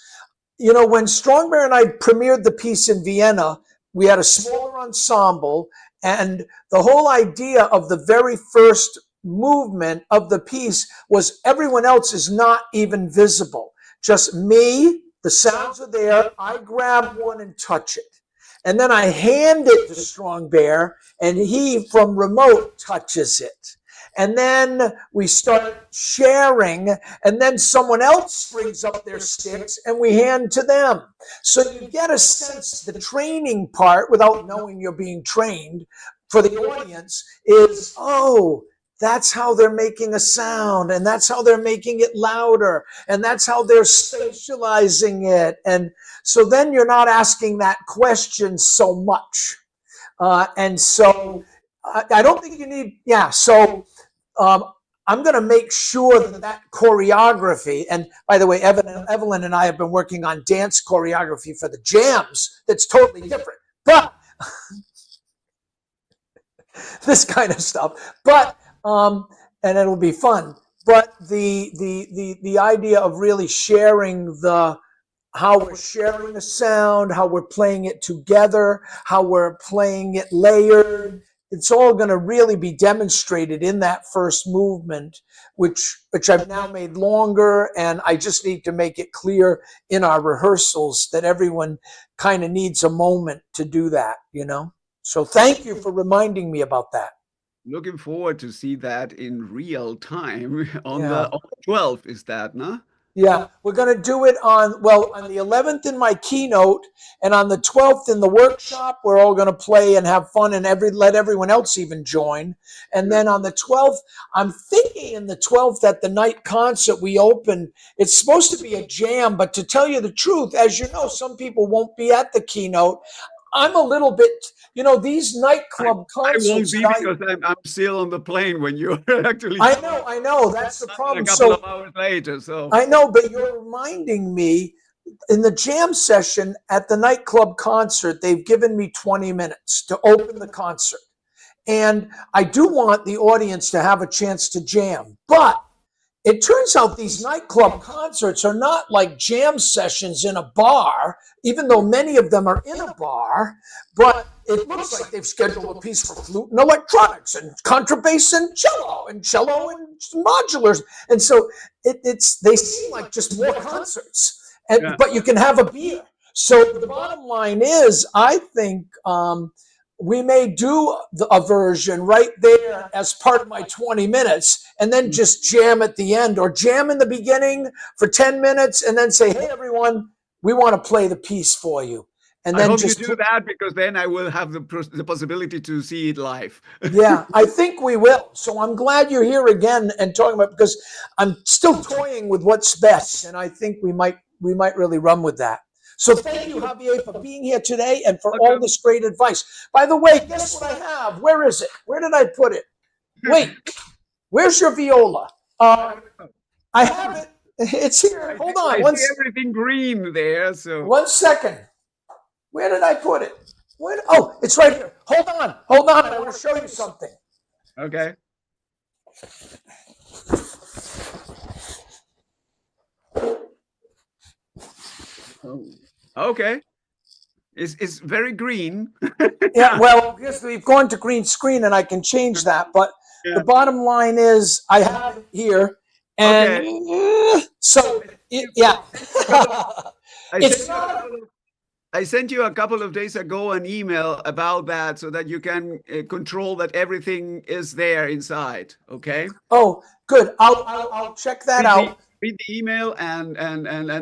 when Strongbear and I premiered the piece in Vienna, we had a smaller ensemble, and the whole idea of the very first movement of the piece was everyone else is not even visible. Just me, the sounds are there, I grab one and touch it. And then I hand it to Strongbear, and he, from remote, touches it. And then we start sharing, and then someone else brings up their sticks, and we hand to them. So you get a sense, the training part, without knowing you're being trained, for the audience is, that's how they're making a sound, and that's how they're making it louder, and that's how they're spatializing it. And so then you're not asking that question so much. And so I don't think you need, so I'm going to make sure that choreography, and by the way, Evelyn and I have been working on dance choreography for the jams that's totally different, but this kind of stuff. But and it'll be fun. But the idea of really sharing how we're sharing the sound, how we're playing it together, how we're playing it layered, it's all going to really be demonstrated in that first movement, which I've now made longer, and I just need to make it clear in our rehearsals that everyone kind of needs a moment to do that, So thank you for reminding me about that. Looking forward to see that in real time on the 12th. Is that, no? Yeah, we're going to do it on the 11th in my keynote, and on the 12th in the workshop. We're all going to play and have fun, and let everyone else even join. And then on the 12th, I'm thinking in the 12th at the night concert we open, it's supposed to be a jam, but to tell you the truth, as you know, some people won't be at the keynote. I'm a little bit, these nightclub concerts. I won't be because I'm still on the plane when you're actually. I know. That's the problem. A couple of hours later, so. I know, but you're reminding me, in the jam session at the nightclub concert, they've given me 20 minutes to open the concert. And I do want the audience to have a chance to jam. But it turns out these nightclub concerts are not like jam sessions in a bar, even though many of them are in a bar, but it looks like they've scheduled a piece for flute and electronics and contrabass and cello and modulars. And so they seem like just more concerts, but you can have a beer. So the bottom line is, I think we may do a version right there as part of my 20 minutes, and then just jam at the end, or jam in the beginning for 10 minutes and then say, hey, everyone, we want to play the piece for you. and I then hope just you do that, because then I will have the possibility to see it live. Yeah, I think we will. So I'm glad you're here again and talking about, because I'm still toying with what's best, and I think we might really run with that. So thank you, Javier, for being here today and for all this great advice. By the way, guess what I have? Where is it? Where did I put it? Wait, where's your viola? I have it. It's here. Hold on. I see everything green there. So 1 second. Where did I put it? Oh, it's right here. Hold on. Hold on. I want to show you something. Okay. Okay. It's very green. Yeah, well, because we've gone to green screen and I can change that, but Yeah. the bottom line is I have it here, and so yeah. I sent you a couple of days ago an email about that, so that you can control that everything is there inside. Okay. Oh, good. I'll check that out. Read the email and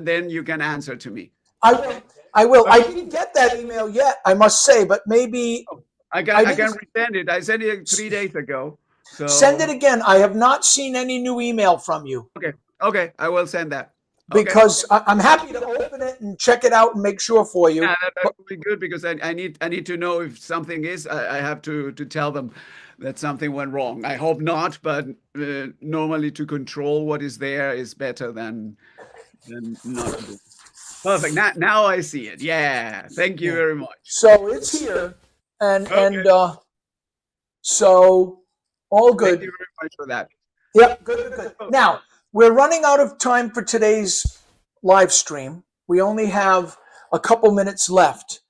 then you can answer to me. I will. I will. I didn't get that email yet, I must say, but maybe I can resend it. I sent it 3 days ago. So send it again. I have not seen any new email from you. Okay. Okay. I will send that. Because I'm happy to open it and check it out and make sure for you. Yeah, that would be good, because I need to know if something is. I have to tell them that something went wrong. I hope not, but normally to control what is there is better than not to do. Perfect. Now I see it. Yeah. Thank you very much. So it's here, and so all good. Thank you very much for that. Yep, good. Now, we're running out of time for today's live stream. We only have a couple minutes left.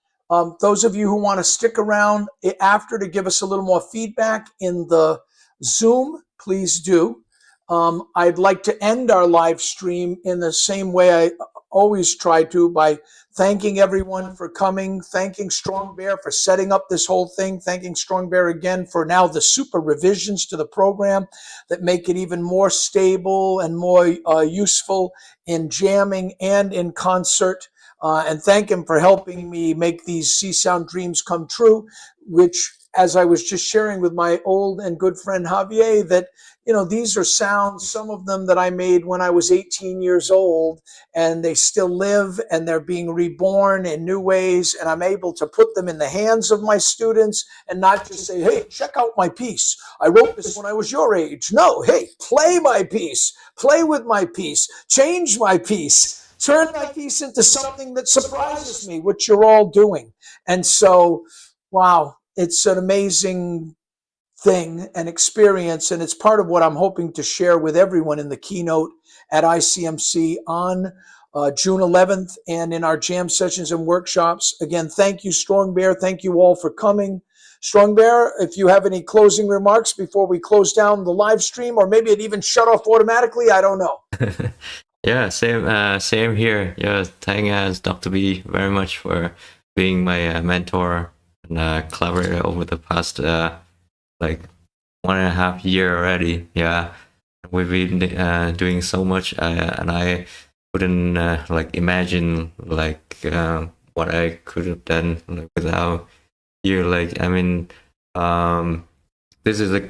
Those of you who want to stick around after to give us a little more feedback in the Zoom, please do. I'd like to end our live stream in the same way I always try to, by thanking everyone for coming, thanking StrongBear for setting up this whole thing, thanking StrongBear again for now the super revisions to the program that make it even more stable and more useful in jamming and in concert. And thank him for helping me make these Csound dreams come true, which, as I was just sharing with my old and good friend Javier, that these are sounds, some of them that I made when I was 18 years old, and they still live and they're being reborn in new ways. And I'm able to put them in the hands of my students and not just say, hey, check out my piece. I wrote this when I was your age. No, hey, play my piece, play with my piece, change my piece, turn my piece into something that surprises me, which you're all doing. And so, wow, it's an amazing thing and experience, and it's part of what I'm hoping to share with everyone in the keynote at ICMC on June 11th and in our jam sessions and workshops. Again, thank you, StrongBear. Thank you all for coming. StrongBear, if you have any closing remarks before we close down the live stream, or maybe it even shut off automatically, I don't know. Yeah, same here. Yeah, thank Dr.B very much for being my mentor and collaborator over the past like 1.5 years already. Yeah, we've been doing so much, and I couldn't like imagine like what I could have done like, without you. Like, I mean, this is a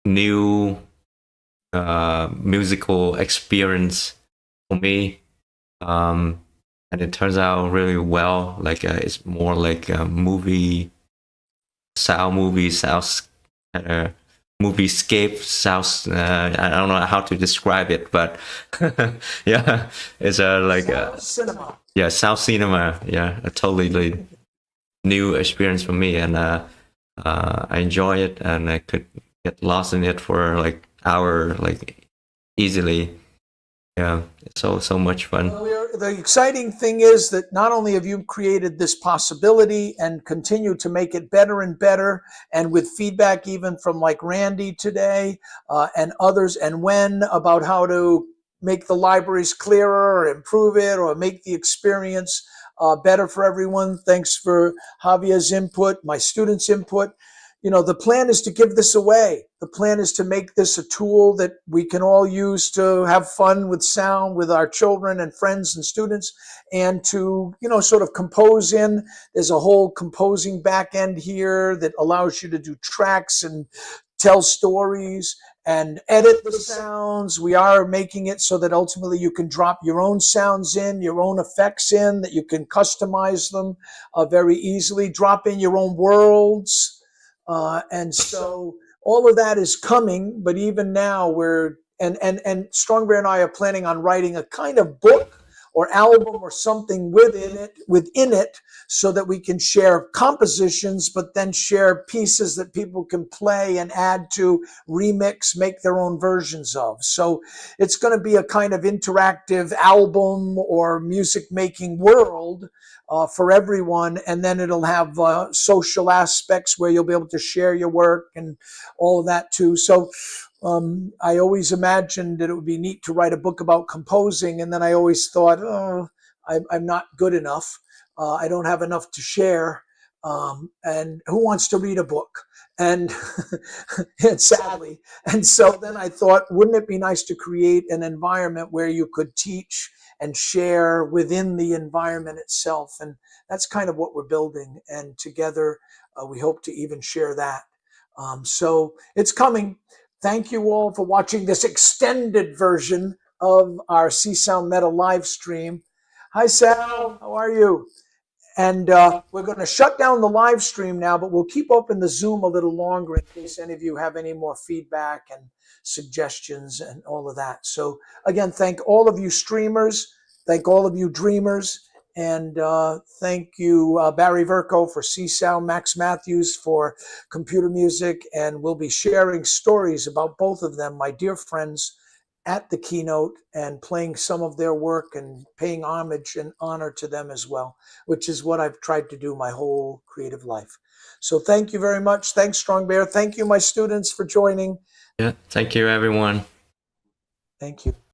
new musical experience for me, and it turns out really well. Like it's more like a movie sound, moviescape sounds. I don't know how to describe it, but yeah, it's like cinema. Yeah, sound cinema. Yeah, a totally new experience for me, and I enjoy it, and I could get lost in it for like hour, like easily. Yeah, it's so much fun. The exciting thing is that not only have you created this possibility and continue to make it better and better, and with feedback even from like Randy today and others, and Wen, about how to make the libraries clearer or improve it or make the experience better for everyone. Thanks for Javier's input, my students' input. the plan is to give this away. The plan is to make this a tool that we can all use to have fun with sound with our children and friends and students, and to, sort of compose in. There's a whole composing back end here that allows you to do tracks and tell stories and edit the sounds. We are making it so that ultimately you can drop your own sounds in, your own effects in, that you can customize them very easily, drop in your own worlds. And so all of that is coming, but even now and Strongbear and I are planning on writing a kind of book or album or something within it, so that we can share compositions, but then share pieces that people can play and add to, remix, make their own versions of. So it's going to be a kind of interactive album or music making world for everyone. And then it'll have social aspects where you'll be able to share your work and all of that too. So I always imagined that it would be neat to write a book about composing, and then I always thought, I'm not good enough. I don't have enough to share. And who wants to read a book? And sadly. And so then I thought, wouldn't it be nice to create an environment where you could teach and share within the environment itself? And that's kind of what we're building. And together, we hope to even share that. So it's coming. Thank you all for watching this extended version of our CsoundMeta live stream. Hi, Sal. How are you? And we're going to shut down the live stream now, but we'll keep open the Zoom a little longer in case any of you have any more feedback and suggestions and all of that. So again, thank all of you streamers. Thank all of you dreamers. And thank you, Barry Verco for Csound, Max Matthews for computer music. And we'll be sharing stories about both of them, my dear friends, at the keynote, and playing some of their work and paying homage and honor to them as well, which is what I've tried to do my whole creative life. So thank you very much. Thanks, Strongbear. Thank you, my students, for joining. Yeah, thank you, everyone. Thank you.